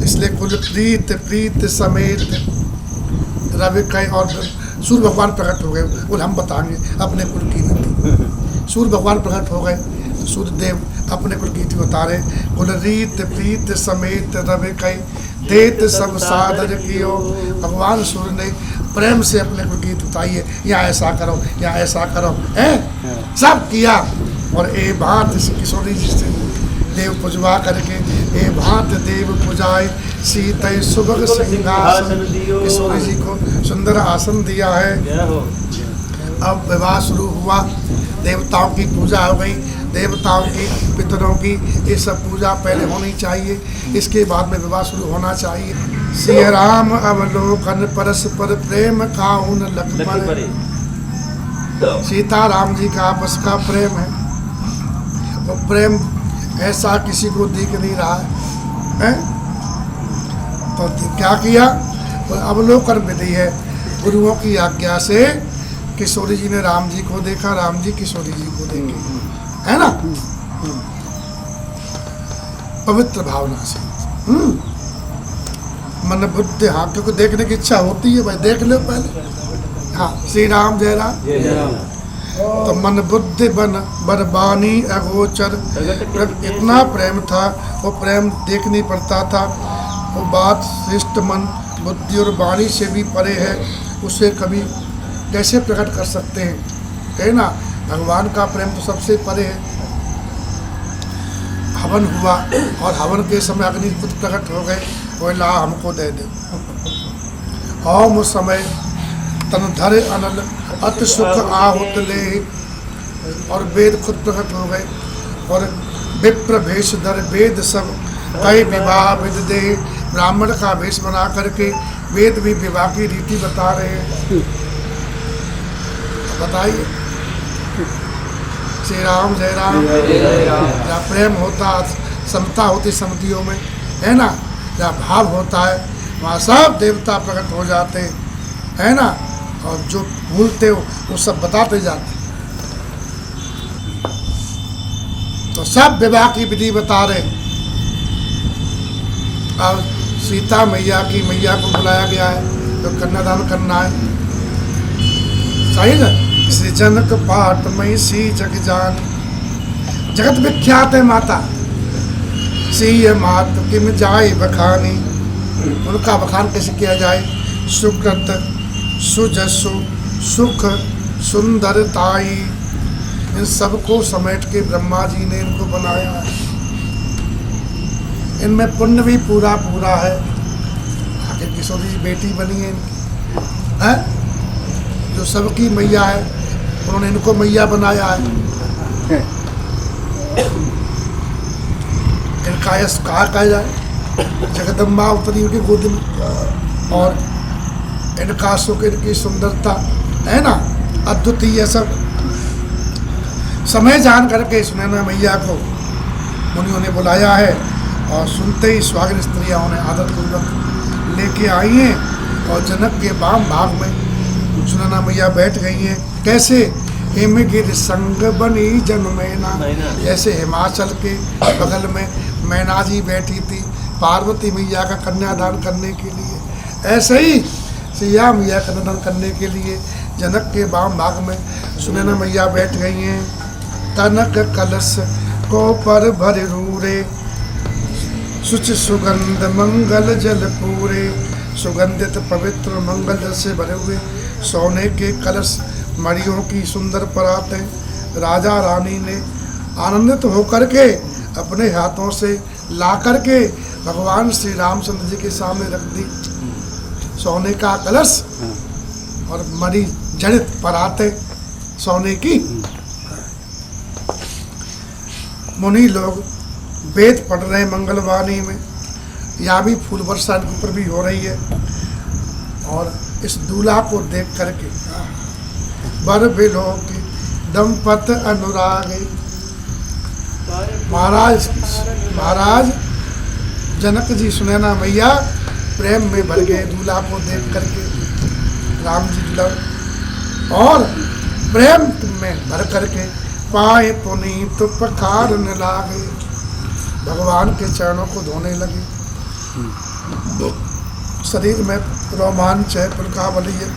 इसलिए कुल प्रीत प्रीत समेत रवि कई, और सूर्य भगवान प्रकट हो गए। बोल हम बताएंगे अपने कुल की रीति। सूर्य भगवान प्रकट हो गए, सूर्य देव अपने कुल रीति बता रहे। कुल रीत प्रीत समेत रवि कई, देत सब सादर कियो। भगवान सूर्य ने प्रेम से अपने कुल गीत बताइए, यहाँ ऐसा करो, यहाँ ऐसा करो, है सब किया। और ए भांत किशोरी जी से देव पूजवा करके, ए भांत देव पूजाए, सीतय सुभग सिंहासन। किशोरी जी को सुंदर आसन दिया है। अब विवाह शुरू हुआ, देवताओं की पूजा हो गई, देवताओं की पितरों की ये सब पूजा पहले होनी चाहिए, इसके बाद में विवाह शुरू होना चाहिए। श्री राम अवलोकन परस्पर प्रेम काउन लग परे। सीता राम जी का आपस का प्रेम है, वो प्रेम ऐसा किसी को दिख नहीं रहा है। तो क्या किया, तो अवलोकन विधि है। गुरुओं की आज्ञा से किशोरी जी ने राम जी को देखा, राम जी किशोरी जी को देखे, है ना, पवित्र भावना से। मन बुद्धि, हाँ, क्योंकि देखने की इच्छा होती है भाई, देख लो पहले। हाँ, श्री राम जय राम। तो मन बुद्धि बन बरबानी अगोचर, इतना प्रेम था, वो प्रेम देख नहीं पड़ता था। वो बात श्रेष्ठ मन बुद्धि और वाणी से भी परे है, उसे कभी कैसे प्रकट कर सकते हैं, है ना। भगवान का प्रेम तो सबसे परे है। हवन हुआ और हवन के समय अग्नि खुद प्रकट हो गए, वो ला हमको दे दे। ओम उस समय तन धरे अनल अत सुख आहुत ले, और वेद खुद प्रकट हो गए। और विप्र भेष धर वेद सब कई विवाह विद दे, ब्राह्मण का भेष बना करके वेद भी विवाह की रीति बता रहे हैं। बताइए, श्री राम जय राम। जहाँ प्रेम होता, समता होती समतियों में, है ना, जहाँ भाव होता है वहाँ सब देवता प्रकट हो जाते हैं, है ना। और जो भूलते हो वो सब बताते जाते। तो सब विवाह की विधि बता रहे। अब सीता मैया की मैया को बुलाया गया है, तो कन्यादान करना है, सही ना। श्री जनक पाट मई सी जग जान, जगत विख्यात है माता सी मात किम जाय बखानी। उनका बखान कैसे किया जाए? सुकृत सुजसु सुख सुंदरताई, इन सबको समेट के ब्रह्मा जी ने इनको बनाया है। इनमें पुण्य भी पूरा पूरा है। आखिर किशोरी जी बेटी बनी है इनकी, है जो सबकी मैया है, उन्होंने इनको मैया बनाया है। इनका यश कहा जाए, जगदम्बा उतरी उनकी गोद में, और इनका सुख इनकी सुंदरता है ना अद्वितीय। सब समय जान करके सुनैना मैया को मुनियों ने बुलाया है, और सुनते ही स्वागत स्त्रियाँ उन्हें आदर पूर्वक लेके आई हैं, और जनक के वाम भाग में सुनैना मैया बैठ गई हैं। कैसे? हिमगिर संग बनी जनमैना, जैसे हिमाचल के बगल में मैना जी बैठी थी पार्वती मैया का कन्यादान करने के लिए, ऐसे ही सिया मैया का कन्यादान करने के लिए जनक के वाम भाग में सुनैना मैया बैठ गई हैं। कनक कलश को पर भर रूरे, सुच सुगंध मंगल जल पूरे, सुगंधित पवित्र मंगल जल से भरे हुए सोने के कलश मणियों की सुंदर परातें राजा रानी ने आनंदित होकर के अपने हाथों से ला करके भगवान श्री रामचंद्र जी के सामने रख दी। सोने का कलश और मणि जड़ित पराते सोने की। मुनि लोग वेद पढ़ रहे मंगलवाणी में, या भी फूल वर्षा इनके ऊपर भी हो रही है, और इस दूल्हा को देख करके बर बिलो की दंपत अनुरागे, महाराज जनक जी सुनैना मैया प्रेम में भर गए दूल्हा को देख करके। राम जी लव और प्रेम में भर करके पाए पुनीत पखार न लागे, भगवान के चरणों को धोने लगे। शरीर में रोमांच है, पुलकावली है।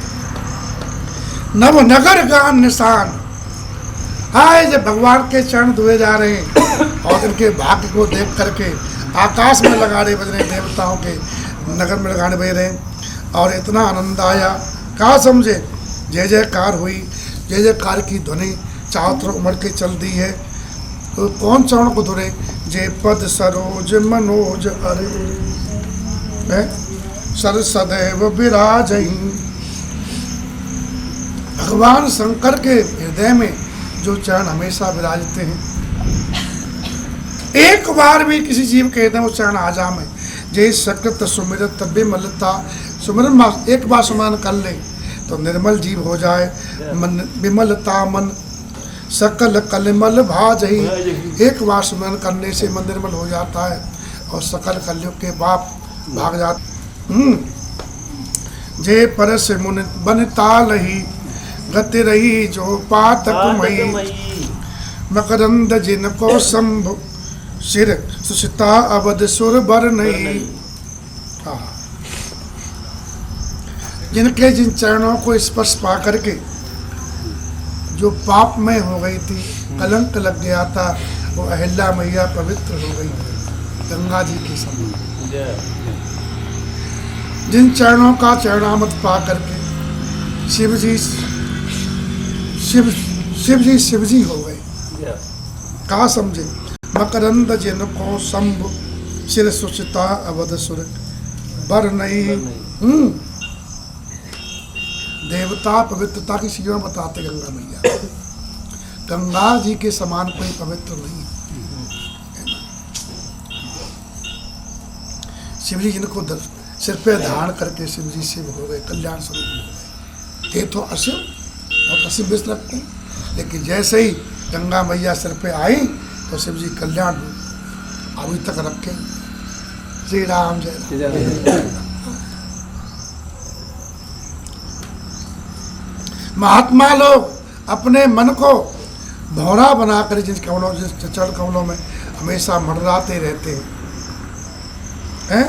नव नगर का निशान, हाय जब भगवान के चरण धोए जा रहे हैं, और इनके भाग्य को देख करके आकाश में लगाने बज रहे, देवताओं के नगर में लगाने बज रहे, और इतना आनंद आया कहा समझे। जय जयकार हुई, जय जयकार की ध्वनि चारों तरफ उमड़ के चल दी है। तो कौन चरण को धुरे? जय पद सरोज मनोज अरे सर सदैव विराजहीं, भगवान शंकर के हृदय में जो चरण हमेशा विराजते हैं। एक बार भी किसी जीव के हृदय में चरण आ जाए, जय सकृत सुमिरत विमलता, सुमिरन एक बार सुमरन कर ले तो निर्मल जीव हो जाए। मन विमलता मन सकल कलमल भाजही, एक बार सुमरन करने से मन निर्मल हो जाता है, और सकल कलयुग के पाप भाग जाते। जय परस मुनि बनताल ही, गति रही जो पातक मई, मकरंद जिनको शंभु सिर सुसिता अवध सुर बर नहीं। जिनके जिन चरणों को स्पर्श पा करके जो पाप में हो गई थी, कलंक लग गया था, वो अहिल्या मैया पवित्र हो गई गंगा जी के समान। जिन चरणों का चरणामृत पा करके शिव जी हो गए। कहा समझे? मकरंद जिनको शंभु सिर सुचिता अवध सुर बर नहीं। देवता पवित्रता की सीमा बताते गंगा मैया, गंगा जी के समान कोई पवित्र नहीं है। शिव जी जिनको सिर पे धारण करके शिव जी शिव हो गए, कल्याण स्वरूप हो गए। ये तो अशिव और अशिव विष लगते हैं, लेकिन जैसे ही गंगा मैया सिर पे आई तो शिव जी कल्याण अभी तक रखे। श्री राम जय राम। महात्मा लोग अपने मन को भौरा बनाकर जिन कमलों, जिस चरण कमलों में हमेशा मंडराते रहते हैं,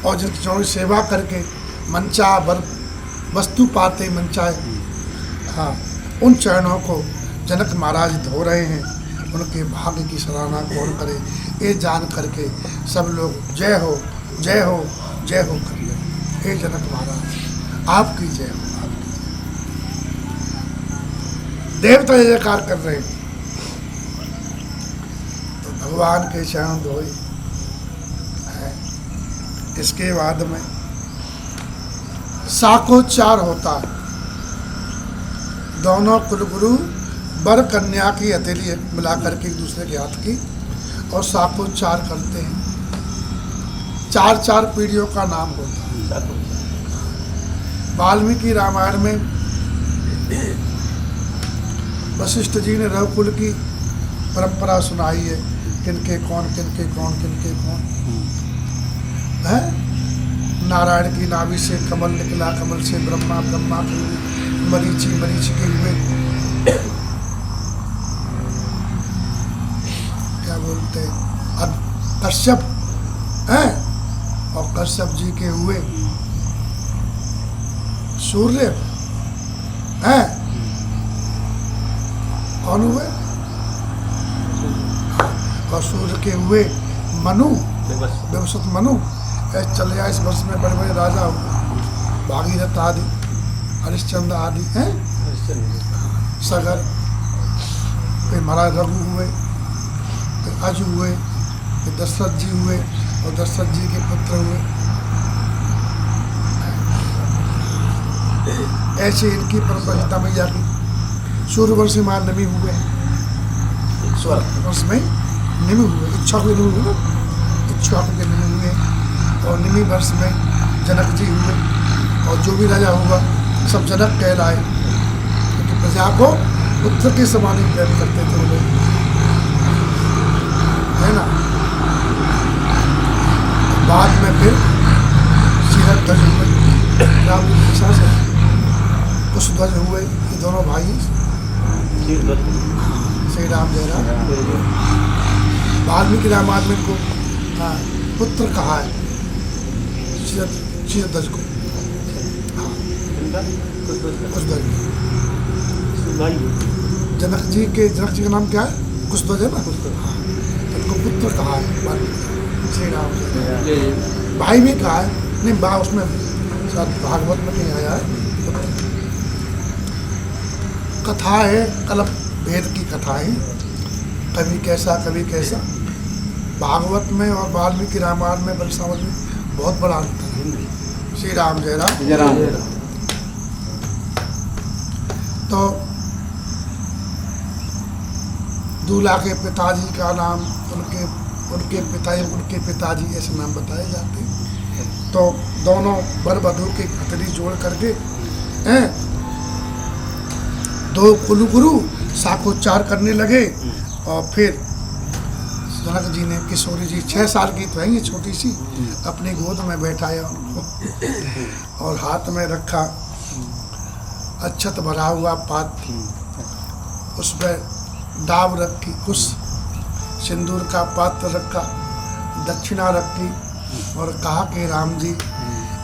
और जिनकी चरणों की सेवा करके मनचा वर वस्तु पाते, मनचाए हाँ, उन चरणों को जनक महाराज धो रहे हैं। उनके भाग्य की सराहना कौन करे, ये जान करके सब लोग जय हो जय हो जय हो कर ले। हे जनक महाराज आपकी जय हो, आपकी जय। देवता जय जयकार कर रहे हैं। तो भगवान के चरण धोए। इसके बाद में शाखोच्चार होता है। दोनों कुलगुरु वर कन्या की हथेली मिलाकर के एक दूसरे के हाथ की और शाखोच्चार करते हैं। 4-4 पीढ़ियों का नाम होता है। वाल्मीकि रामायण में वशिष्ठ जी ने रघुकुल की परंपरा सुनाई है, किनके कौन किनके कौन किनके कौन है। नारायण की नाभि से कमल निकला, कमल से ब्रह्मा, ब्रह्मा के हुए मरीचि, मरीचि के हुए क्या बोलते अब कश्यप हैं, और कश्यप जी के हुए सूर्य हैं। कौन हुए? और सूर्य के हुए मनु, विवस्वत मनु। चल गया इस वर्ष में बड़े बड़े राजा हुए, भागीरथ आदि, हरिश्चंद्र आदि हैं, सगर। फिर महाराज रघु हुए, फिर अज हुए, फिर दशरथ जी हुए, और दशरथ जी के पुत्र हुए। ऐसे इनकी परंपरा मैया की। सूर्यवंश में नमी हुए, सूर्यवंश में निमि हुए, इच्छा के निमि हुए, इच्छा के निमि हुए। और निमि वर्ष में जनक जी हुए, और जो भी राजा हुआ सब जनक कहलाए, क्योंकि प्रजा को पुत्र के समान ही प्रेम करते थे वो लोग, है ना। बाद में फिर शीरध्वज हुए, राम से कुशध्वज हुए। ये दोनों भाई श्री राम जय राम। वाल्मीकि रामायण में इनको पुत्र कहा है, शीरध्वज को। कुशध्वज जनक जी का नाम क्या है? कुशध्वज है ना। इनको पुत्र कहा है श्री राम जी। भाई भी कहा है, नहीं बा उसमें शायद भागवत में नहीं आया है। कथा है, कल्प भेद की कथा है, कभी कैसा कभी कैसा। भागवत में और वाल्मीकि रामायण में बलसावल में बहुत बड़ा अंतर है। श्री राम जय राम। जय राम। तो दूल्हा के पिताजी का नाम उनके पिताजी ऐसे नाम बताए जाते हैं। तो दोनों वर वधू के हथेली जोड़ करके दो कुलगुरु शाखोच्चार करने लगे। और फिर जनक जी ने किशोरी जी 6 साल की तो है ये छोटी सी, अपनी गोद में बैठाया उनको और हाथ में रखा अक्षत भरा हुआ पात्र, उस पर डाब रखी, कुछ सिंदूर का पात्र रखा, दक्षिणा रखी और कहा कि राम जी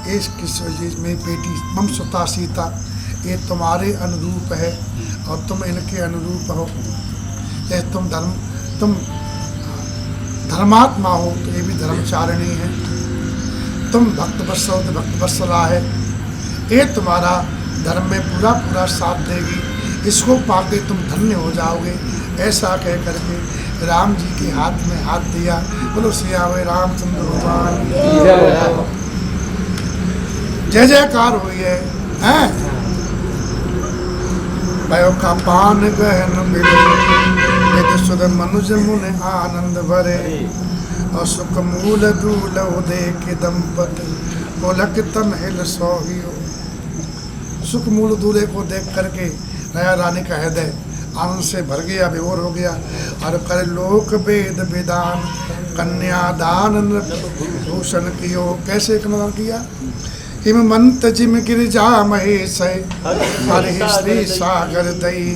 इस किशोरी जी में बेटी मम सुता सीता, ये तुम्हारे अनुरूप है और तुम इनके अनुरूप हो। ये तुम धर्मात्मा हो तो ये भी धर्मचारिणी है। तुम भक्त वत्सल तो भक्त वत्सला है, ये तुम्हारा धर्म में पूरा साथ देगी, इसको पाके तुम धन्य हो जाओगे। ऐसा कह करके राम जी के हाथ में हाथ दिया। बोलो सियावे रामचंद्र भगवान जय जयकार हुई है। भयो का पान गहन मिले, सुध मनुज मुन आनंद भरे, और सुख मूल दूल देख दंपति बोलक तन हिल सोहियो। सुख मूल दूल्हे को देख करके नया रानी का हृदय आनंद से भर गया, विभोर हो गया। और कर लोक वेद विधान कन्यादान भूषण कियो। कैसे कन्यादान किया? हिमंत जिम गिरिजा महेश हरि श्री सागर दई,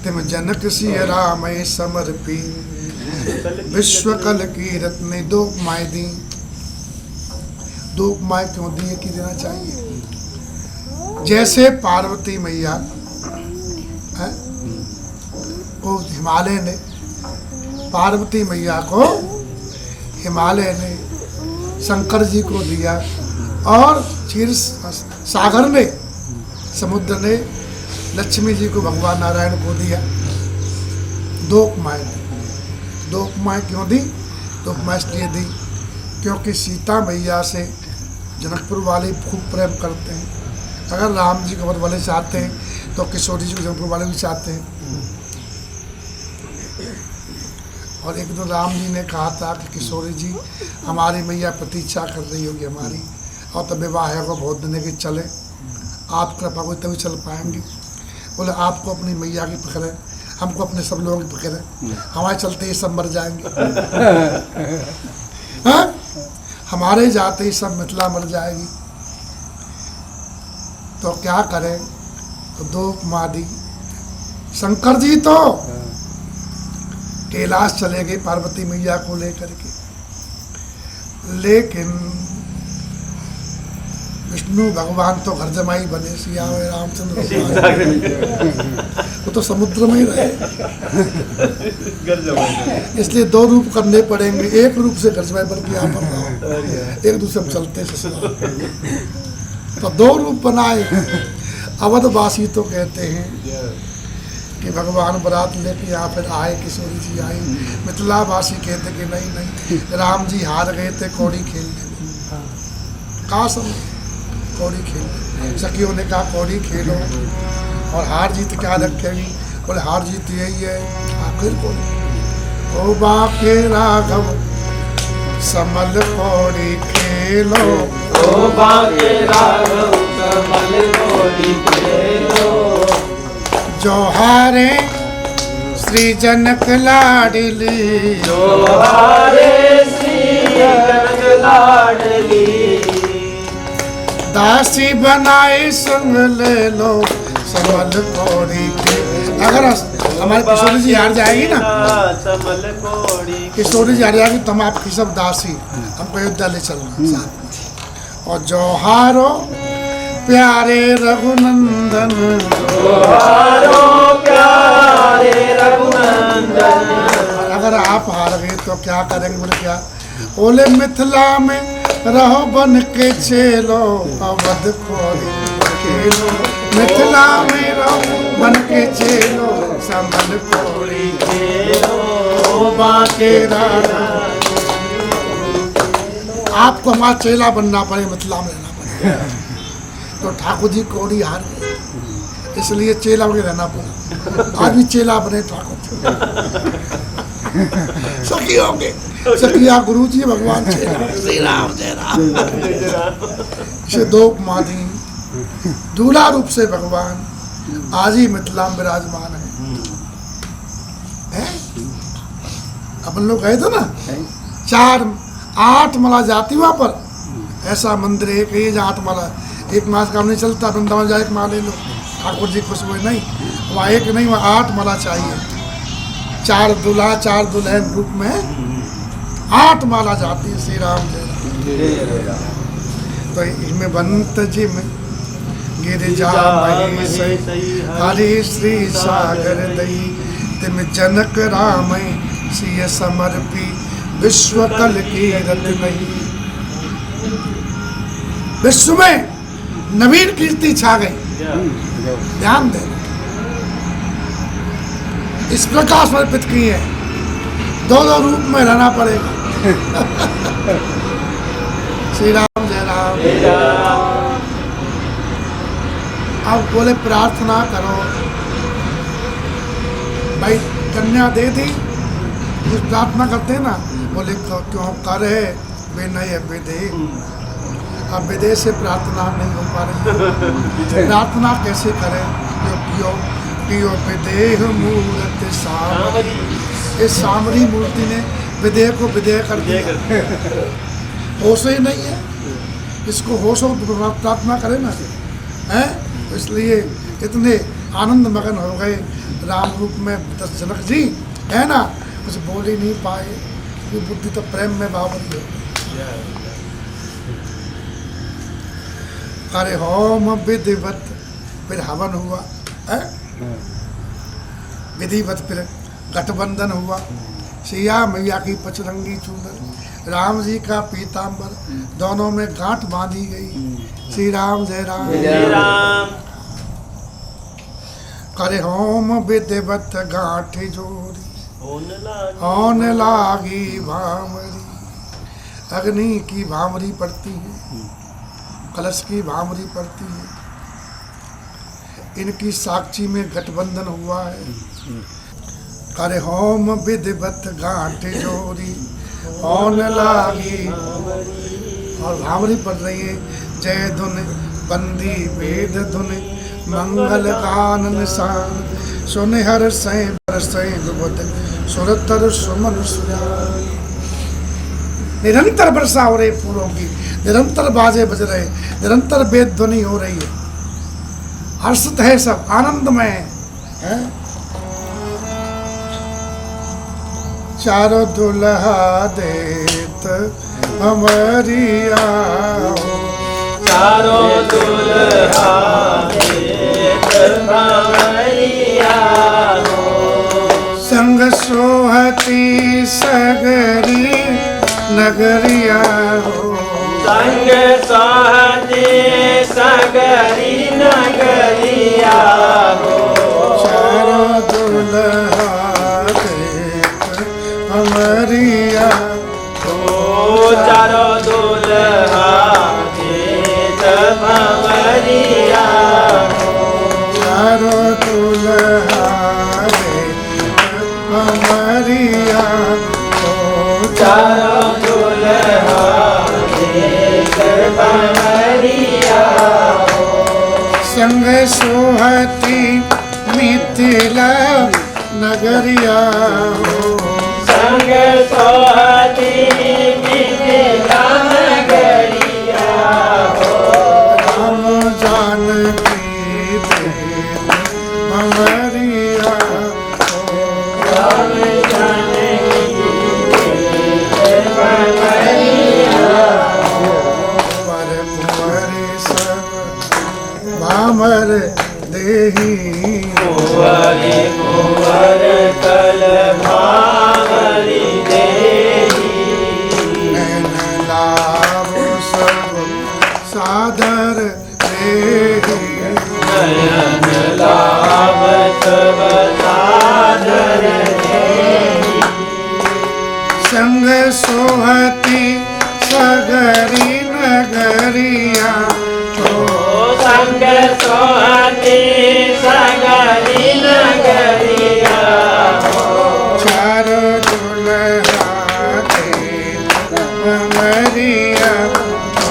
तिम जनक सिय राम समर्पी, विश्व कल की रत्न। 2 माय दी। 2 माय क्यों दिए की देना चाहिए? जैसे पार्वती मैया को हिमालय ने, पार्वती मैया को हिमालय ने शंकर जी को दिया, और क्षीर सागर ने, समुद्र ने लक्ष्मी जी को भगवान नारायण को दिया। दो उपमाएं दी। दो उपमाएं क्यों दी? दो उपमाएं इसलिए दी क्योंकि सीता मैया से जनकपुर वाले खूब प्रेम करते हैं। अगर राम जी को वर वाले चाहते हैं तो किशोरी जी को जनकपुर वाले भी चाहते हैं। और एक दिन राम जी ने कहा था कि किशोरी जी हमारी मैया प्रतीक्षा कर रही होगी हमारी, और तब विवाह को बहुत दिन के चले, आप कृपा को तभी चल पाएंगे। बोले आपको अपनी मैया की फिक्र है, हमको अपने सब लोगों की फिक्र है, हमारे चलते ही सब मर जाएंगे। हाँ? हमारे जाते ही सब मिथिला मर जाएगी, तो क्या करें? तो दो उपमा दी। शंकर जी तो कैलाश चले गए पार्वती मैया को लेकर के, लेकिन विष्णु भगवान तो घर जमाई बने, सिया रामचंद्र भगवान वो तो समुद्र में ही रहे। इसलिए दो रूप करने पड़ेंगे, एक रूप से घर जमाई बन के यहाँ पर रहो, एक दूसरे में चलते ससुराल। तो दो रूप बनाए। अवधवासी तो कहते हैं कि भगवान बारात लेके यहाँ फिर आए, किशोरी जी आई। मिथिलावासी कहते कि नहीं नहीं, राम जी हार गए थे कौड़ी खेलने में। कहा सब कौड़ी खेल, सखियों ने कहा कौड़ी खेलो, और हार जीत क्या रखेगी? बोले हार जीत यही है आखिर कौड़ी। ओ बाके राघव समल कौड़ी खेलो, ओ बाके राघव समल कौड़ी खेलो, जो हारे श्री जनक लाडली, जो हारे श्री जनक लाडली, दासी बनाए संग ले लो समल कौड़ी के। अगर हमारी किशोरी जी हार जाएगी ना, समल कौड़ी, किशोरी जी हार जाएगी तो हम आपकी सब दासी, हमको अयोध्या ले चलना साथ में। और जो हारो प्यारे रघुनंदन, जो हारो प्यारे रघुनंदन, अगर आप हार गए तो क्या करेंगे? बोले क्या? बोले मिथिला में रहो बन के चेलो, अवध कौड़ी खेलो, मिथिला में रहो बन के चेलो, समल कौड़ी खेलो, ओ बाके राघव। आपको हमारा चेला बनना पड़े, मिथिला में रहना पड़े। तो ठाकुर जी कौड़ी हार गए, इसलिए चेला बने रहना पड़ा। आज भी चेला बने ठाकुर जी। सखियों के सखिया गुरु जी भगवान श्री राम जय राम। से दो उपमा दी। दूल्हा रूप से भगवान आज ही मिथिला में विराजमान है? अपन लोग गए थे ना, 4-8 मला जाती वहाँ पर, ऐसा मंदिर है कि जहाँ 8 मला, एक मास काम नहीं चलता। वृंदावन जाए एक माला ले लो, ठाकुर जी खुश हुए नहीं, वहाँ एक नहीं वहाँ 8 मला चाहिए। 4 दूल्हा 4 दुल्हन रूप में 8 माला जाती है। श्री राम जय राम। तो इनमें बंत जी में गिरिजा महेश हरि श्री सागर दई, तिम जनक राम सिय समर्पी, विश्व कल की रत नहीं। विश्व में नवीन कीर्ति छा गई। ध्यान देना, इस प्रकार समर्पित की है। 2 रूप में रहना पड़ेगा। श्री राम जय राम। अब बोले प्रार्थना करो भाई, कन्या दे दी, कुछ प्रार्थना करते हैं ना, बोले क्यों कर है विनय विदेह। अब विदेह से प्रार्थना नहीं हो पा रही। प्रार्थना कैसे करें? पियो पियो विदेह मूर्त सामरी। इस सामरी मूर्ति ने विदेह को विदेह कर दिया। होश ही नहीं है, इसको होश हो प्रार्थना करें ना है। इसलिए इतने आनंद मगन हो गए राम रूप में 10 जनक जी है ना, कुछ बोल ही नहीं पाए, क्योंकि बुद्धि तो प्रेम में बावली हो। अरे होम विधिवत, फिर हवन हुआ है, विधिवत फिर गठबंधन हुआ। सिया मैया की पचरंगी चूनर, राम जी का पीताम्बर, दोनों में गांठ बांधी गई। श्री राम जय राम। जय राम। करे होम विधिवत गांठ जोड़ी, होन लागी भामरी। अग्नि की भामरी पड़ती है, कलश की भामरी पड़ती है। इनकी साक्षी में गठबंधन हुआ है। करे होम विधिवत गांठ जोड़ी, होन लागी और भामरी पड़ रही है। जय धुन बंदी वेद धुन, मंगल गान निशान। सुन हर सै बरसै दुबद, सुरतर सुमन सुजान। निरंतर वर्षा हो रही फूलों की, निरंतर बाजे बज रहे, निरंतर वेद ध्वनि हो रही है। हर्षित है सब, आनंदमय है। चारों दुल्हा देत हमरिया हो, चारों दुल्हा देत हमरिया हो। संग सोहती सगरी नगरिया हो, संग सोहती सगरी नगरिया हो। चारों दुल्हा देत हमरिया हो, चारों दुल्हा देत हमरिया हो। चारों दुल्हा देत हमरिया हो। चारों दुल्हा देत हमरिया हो। संग सोहती मिथिला नगरिया हो, संग सोहती मिथिला नगरिया हो। राम जानकी देत हमरिया हो। राम जानकी देत हमरिया हो। पर कुंवर सब भामर देही, कुंवरी कुंवर कल भामरी देही। नैन लाभ सब सादर देही। नयन लाभ सब सादर देही। संग सोहती सगरी नगरिया हो, संग सोहती सगरी नगरिया हो। चारों दुल्हा देत हमरिया हो।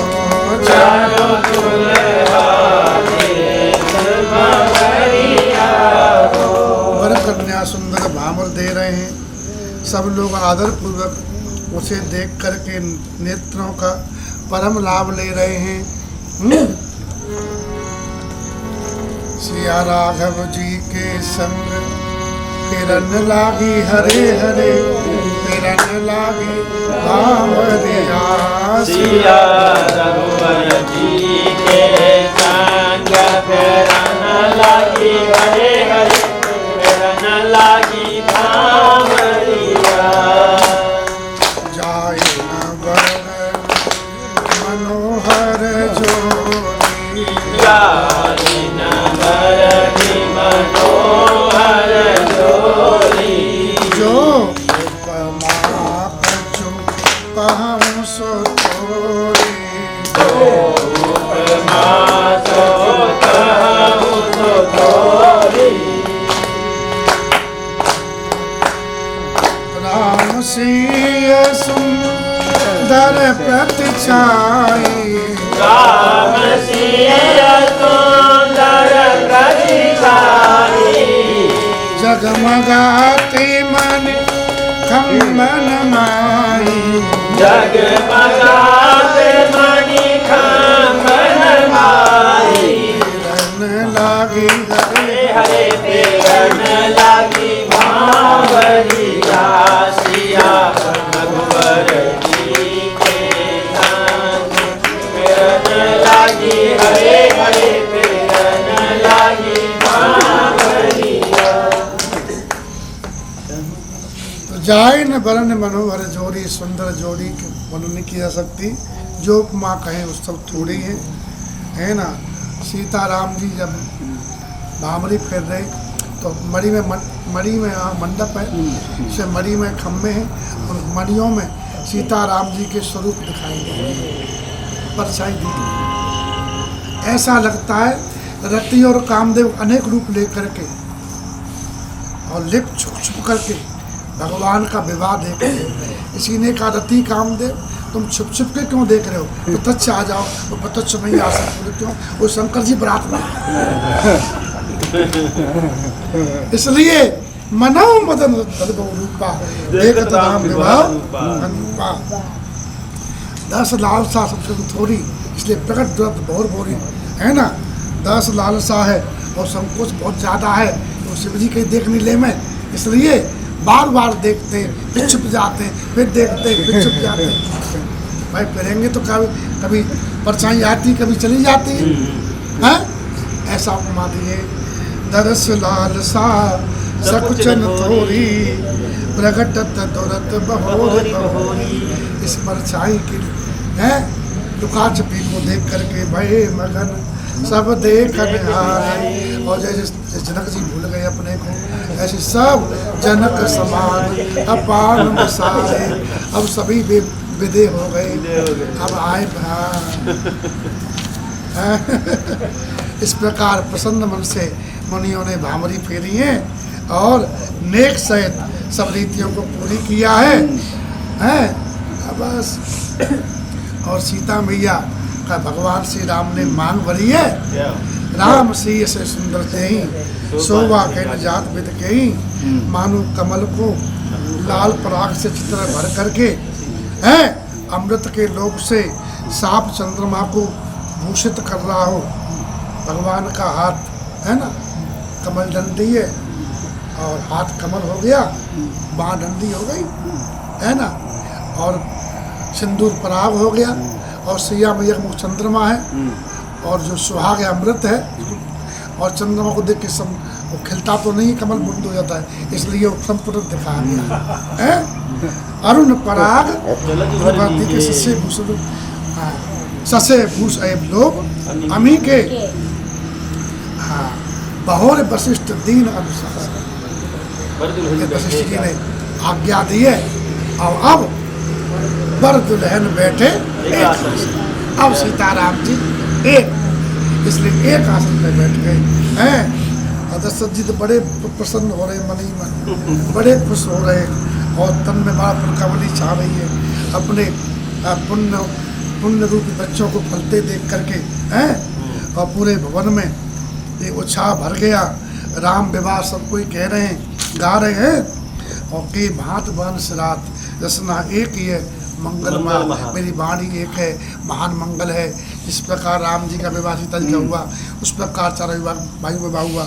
चारों दुल्हा देत हमरिया हो। वर कन्या सुंदर भामर दे रहे हैं। सब लोग आदर पूर्वक उसे देख करके नेत्रों का परम लाभ ले रहे हैं। सिया राघव जी के संग किरण लागी हरे हरे, किरण लागी भामरिया। सिया रघुवर जी के संग फिरन लागी हरे हरे, फिरन लागी भामरिया। जाए न बर मनोहर जोड़ी, जाई नगर की मनोहर जोड़ी। जो उपमा कछु कहूँ सो तोरी। उपमा सो कहूँ सो तोरी। राम सिय सुंदर प्रतिछाई, राम सिया सुंदर प्रतिछाई। जगमगाते मन खम्बन माई। जगमगाते मणि खंबन माई। किरण लागी हरे हरे फिरन लागी भामरिया। सिया रघुवर जी के संग फिरन लागी हरे हरे, फिरन लागी भामरिया। जाय न बरन मनोहर जोड़ी, सुंदर जोड़ी के वर्णन नहीं की जा सकती। जो उपमा कहें उस सब थोड़ी है ना। सीता राम जी जब भामरी फेर रहे तो मड़ी में मंडप है, से मड़ी में खम्भे हैं, उन मड़ियों में सीता राम जी के स्वरूप दिखाई गए, परछाई दी। ऐसा लगता है रति और कामदेव अनेक रूप लेकर के और लिप छुप करके भगवान का विवाह देख रहे हो। इसी ने कहा रति कामदेव तुम छुप के क्यों देख रहे हो, प्रत्यक्ष आ जाओ। वो प्रत्यक्ष नहीं आ सकते, क्यों? वो शंकर जी बरात में। इसलिए मनो मदन रूपा देखत राम विवाह अनुपा। 10 लालसा सबसे थोड़ी, इसलिए प्रकट दुरत बहुत बोरी है ना। 10 लालसा है और संकोच बहुत ज्यादा है, तो शिव जी कहीं देख नहीं ले मैं, इसलिए बार बार देखते हैं, फिर छुप जाते हैं, फिर देखते हैं, फिर छुप जाते हैं। भाई फिरेंगे तो कभी परछाई आती, कभी चली जाती है। ऐसा उपमा दिए। दरस लालसा सकुचन थोरी, प्रगटत दुरत बहोरी। इस परछाई की है लुका छपी को देख करके भये मगन सब देखन आए। और जैसे जनक जी भूल गए अपने को, ऐसे सब जनक समान अपार बसाए। अब सभी विदे हो गए, अब आए इस प्रकार प्रसन्न मन से मुनियों ने भामरी फेरी है और नेक सहित सब रीतियों को पूरी किया है। बस और सीता मैया का भगवान श्री राम ने मांग भरी है। राम सी से सुंदर थे ही शोभा के न जात विद के ही, मानो कमल को लाल पराग से चित्र भर करके है अमृत के लोक से साप चंद्रमा को भूषित कर रहा हो। भगवान का हाथ है ना कमल डंडी है और हाथ कमल हो गया, बाँ डंडी हो गई है ना, और सिंदूर पराग हो गया, और सिया मैया मुख चंद्रमा है, और जो सुहाग है अमृत है। और चंद्रमा को देख के सब वो खिलता तो नहीं, कमल बुंद हो जाता है, इसलिए वो संपूर्ण दिखाया गया है। अरुण पराग के ससे भूष, ससे भूष लोग अमी के बहोर वशिष्ठ दीन अनुसार। वशिष्ठ जी ने आज्ञा दी है और अब बर दुल्हन बैठे एक आसन। अब सीताराम जी एक, इसलिए एक आसन पे बैठ गए हैं। और दशरथ जी तो बड़े प्रसन्न हो रहे, मन ही मन बड़े खुश हो रहे, और तन में बड़ा पुलकावली छा रही है अपने पुण्य रूपी बच्चों को फलते देख करके हैं। और पूरे भवन में एक उत्साह भर गया। राम विवाह सब कोई कह रहे हैं, गा रहे हैं। और के भांत बन सिरात रसना एक ही है, मंगल मेरी वाणी एक है, महान मंगल है। इस प्रकार राम जी का विवाह सीता जी का हुआ, उस प्रकार चारों भाई विवाह हुआ।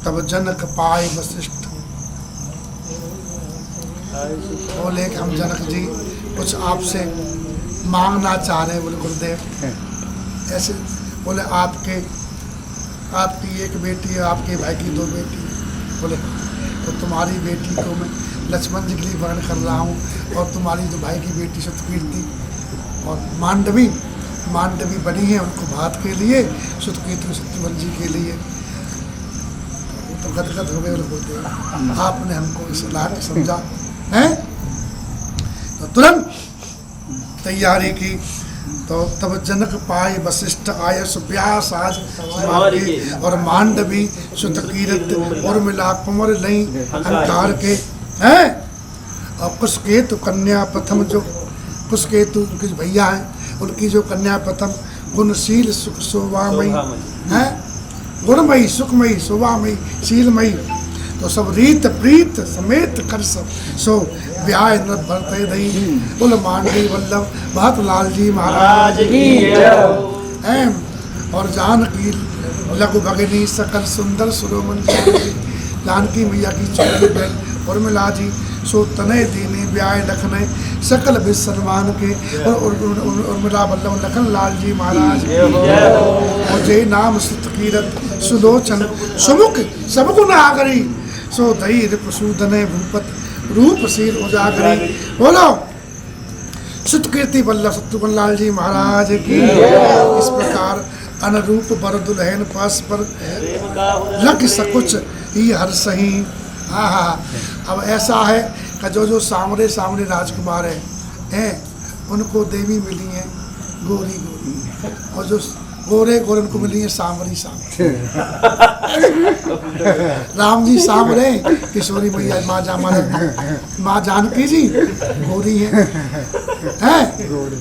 तब जनक पाए वशिष्ठ, बोले कि हम जनक जी कुछ आपसे मांगना चाह रहे हैं। बोले गुरुदेव ऐसे, बोले आपकी एक बेटी है, आपके भाई की 2 बेटी। बोले तो तुम्हारी बेटी को मैं लक्ष्मण जी के लिए वर्ण कर रहा हूँ, और तुम्हारी जो भाई की बेटी सुतकीर्ति और मांडवी बनी है, उनको भात के लिए, सुतकीर्ति शत्रुघ्न जी के लिए। तो गदगद हो गए और बोलते आपने हमको इस लायक समझा है। तो तुरंत तैयारी की। तो तब जनक पाए वशिष्ठ आय सुव्यास आज और मांडवी सुतकीर्त और मिला कुंवर लई अंकार के हैं। और कुशकेतु कन्या प्रथम, जो कुशकेतु उनके भैया हैं, उनकी जो कन्या प्रथम गुणशील सुख शोभामयी है, गुणमयी सुखमयी शोभामयी शीलमयी। तो सब रीत प्रीत समेत कर सो ब्याह न भरते दई। बोल मांडवी वल्लभ भरत लाल जी महाराज की जय। और जानकी लघु भगिनी सकल सुंदर सुरोमन जानकी मैया की छोटी बहन उर्मिला जी सो तनय दीने ब्याह लखनय सकल विसलमान के। और उर्मिला वल्लभ लखन लाल जी महाराज और जय नाम सुतकीरत सुलोचन सुमुख सब गुण आगरी। सो धैर्य प्रसूदन भूपत रूप शील उजागरी। बोलो सुत कीर्ति वल्लभ शत्रुघ्न लाल जी महाराज की। इस प्रकार अनुरूप बर दुल्हन पास पर लग सकुच ही हर सही। आहा, अब ऐसा है कि जो सामने सामने राजकुमार हैं उनको देवी मिली हैं गोरी गोरी, और जो गोरे गोरे उनको मिली है सांवरी सांवरी। राम जी सांवरे, किशोरी मैया माँ जानकी जी गोरी हैं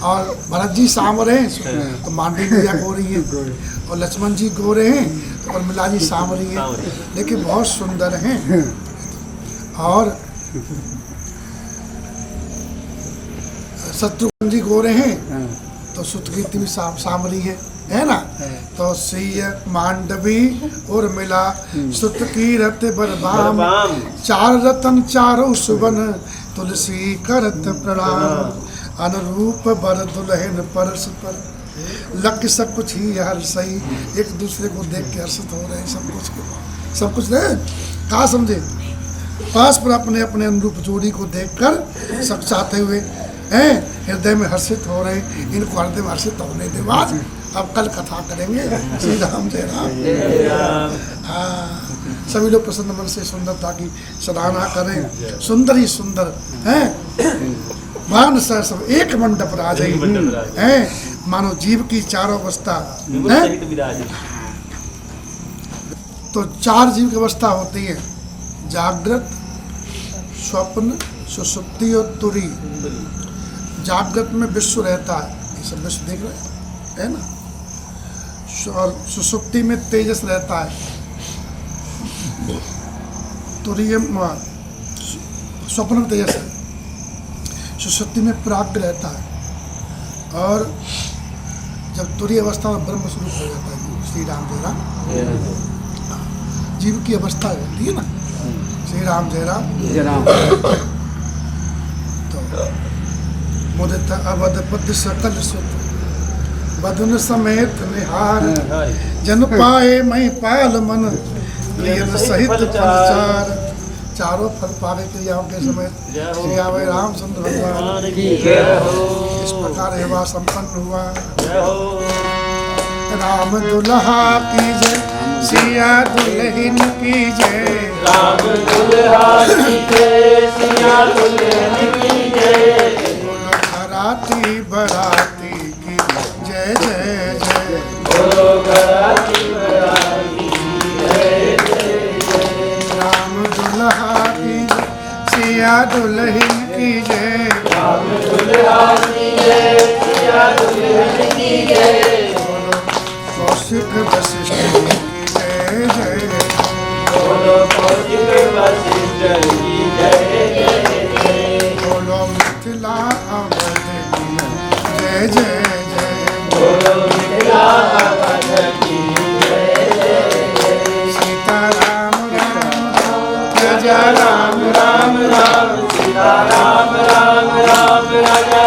और भरत जी सांवरे हैं तो मांडवी मैया गोरी हैं, और लक्ष्मण जी गोरे हैं तो उर्मिला जी सांवरी हैं, लेकिन बहुत सुंदर हैं। और शत्रुघ्न जी गोरे हैं तो सुतकीर्ति भी सांवरी है ना। तो सिय मांडवी और मिला सुतकीरत बरबाम, चार रतन चारों सुवन तुलसी करत प्रणाम। अनुरूप बर दुल्हन परस पर लग सब कुछ ही हर सही। एक दूसरे को देख के हर्षित हो रहे हैं, सब कुछ रहे कहा समझे, पास पर अपने अपने अनुरूप जोड़ी को देखकर सब चाहते हुए हैं हृदय में हर्षित हो रहे हैं। इनको हृदय में हर्षित होने के बाद अब कल कथा करेंगे। श्री राम जय राम। सभी लोग प्रसन्न मन से सुंदरता की सराहना करें। सुंदर ही सुंदर हैं भगवान सर सब एक मंडप राज हैं, मानो जीव की चारों अवस्था है। तो चार जीव की अवस्था होती है, जागृत, स्वप्न, सुषुप्ति और तुरी। जागृत में विश्व रहता है, ये सब विश्व देख रहे हैं ना। और सुषुप्ति में तेजस रहता है, तुरीय स्वप्न में तेजस है, सुषुप्ति में प्राग्ञ रहता है, और जब तुरीय अवस्था में ब्रह्म स्वरूप हो जाता है। श्री राम जय राम। जीव की अवस्था होती है ना। श्री राम जय राम जय राम। तो मुदित अवधपति सकल सुत बदन समेत निहार, जन पाए मई पाल मन प्रियन सहित फलचार। चारों फल पावे क्रियाओं के समय श्री आवे रामचंद्र भगवान की जय हो। इस प्रकार हेवा संपन्न हुआ। राम दुल्हा की जय, सिया दुल्हन की जय। राम दुल्हा की जय, सिया दुल्हन की जय। बोलो घराती बराती की जय जय जय। बोलो घराती बराती की जय जय जय। राम दुल्हा की जय, सिया दुल्हन की जय। राम दुल्हा की जय, सिया दुल्हन की जय। बोलो कौशिक वशिष्ठ की जय जय। बोलो कौशिक वशिष्ठ की जय जय जय। बोलो मिथिला अवध की जय जय जय। बोलो मिथिला अवध की जय जय जय। सीता राम राम राम, राम राम राम, सीता राम राम राम, राजा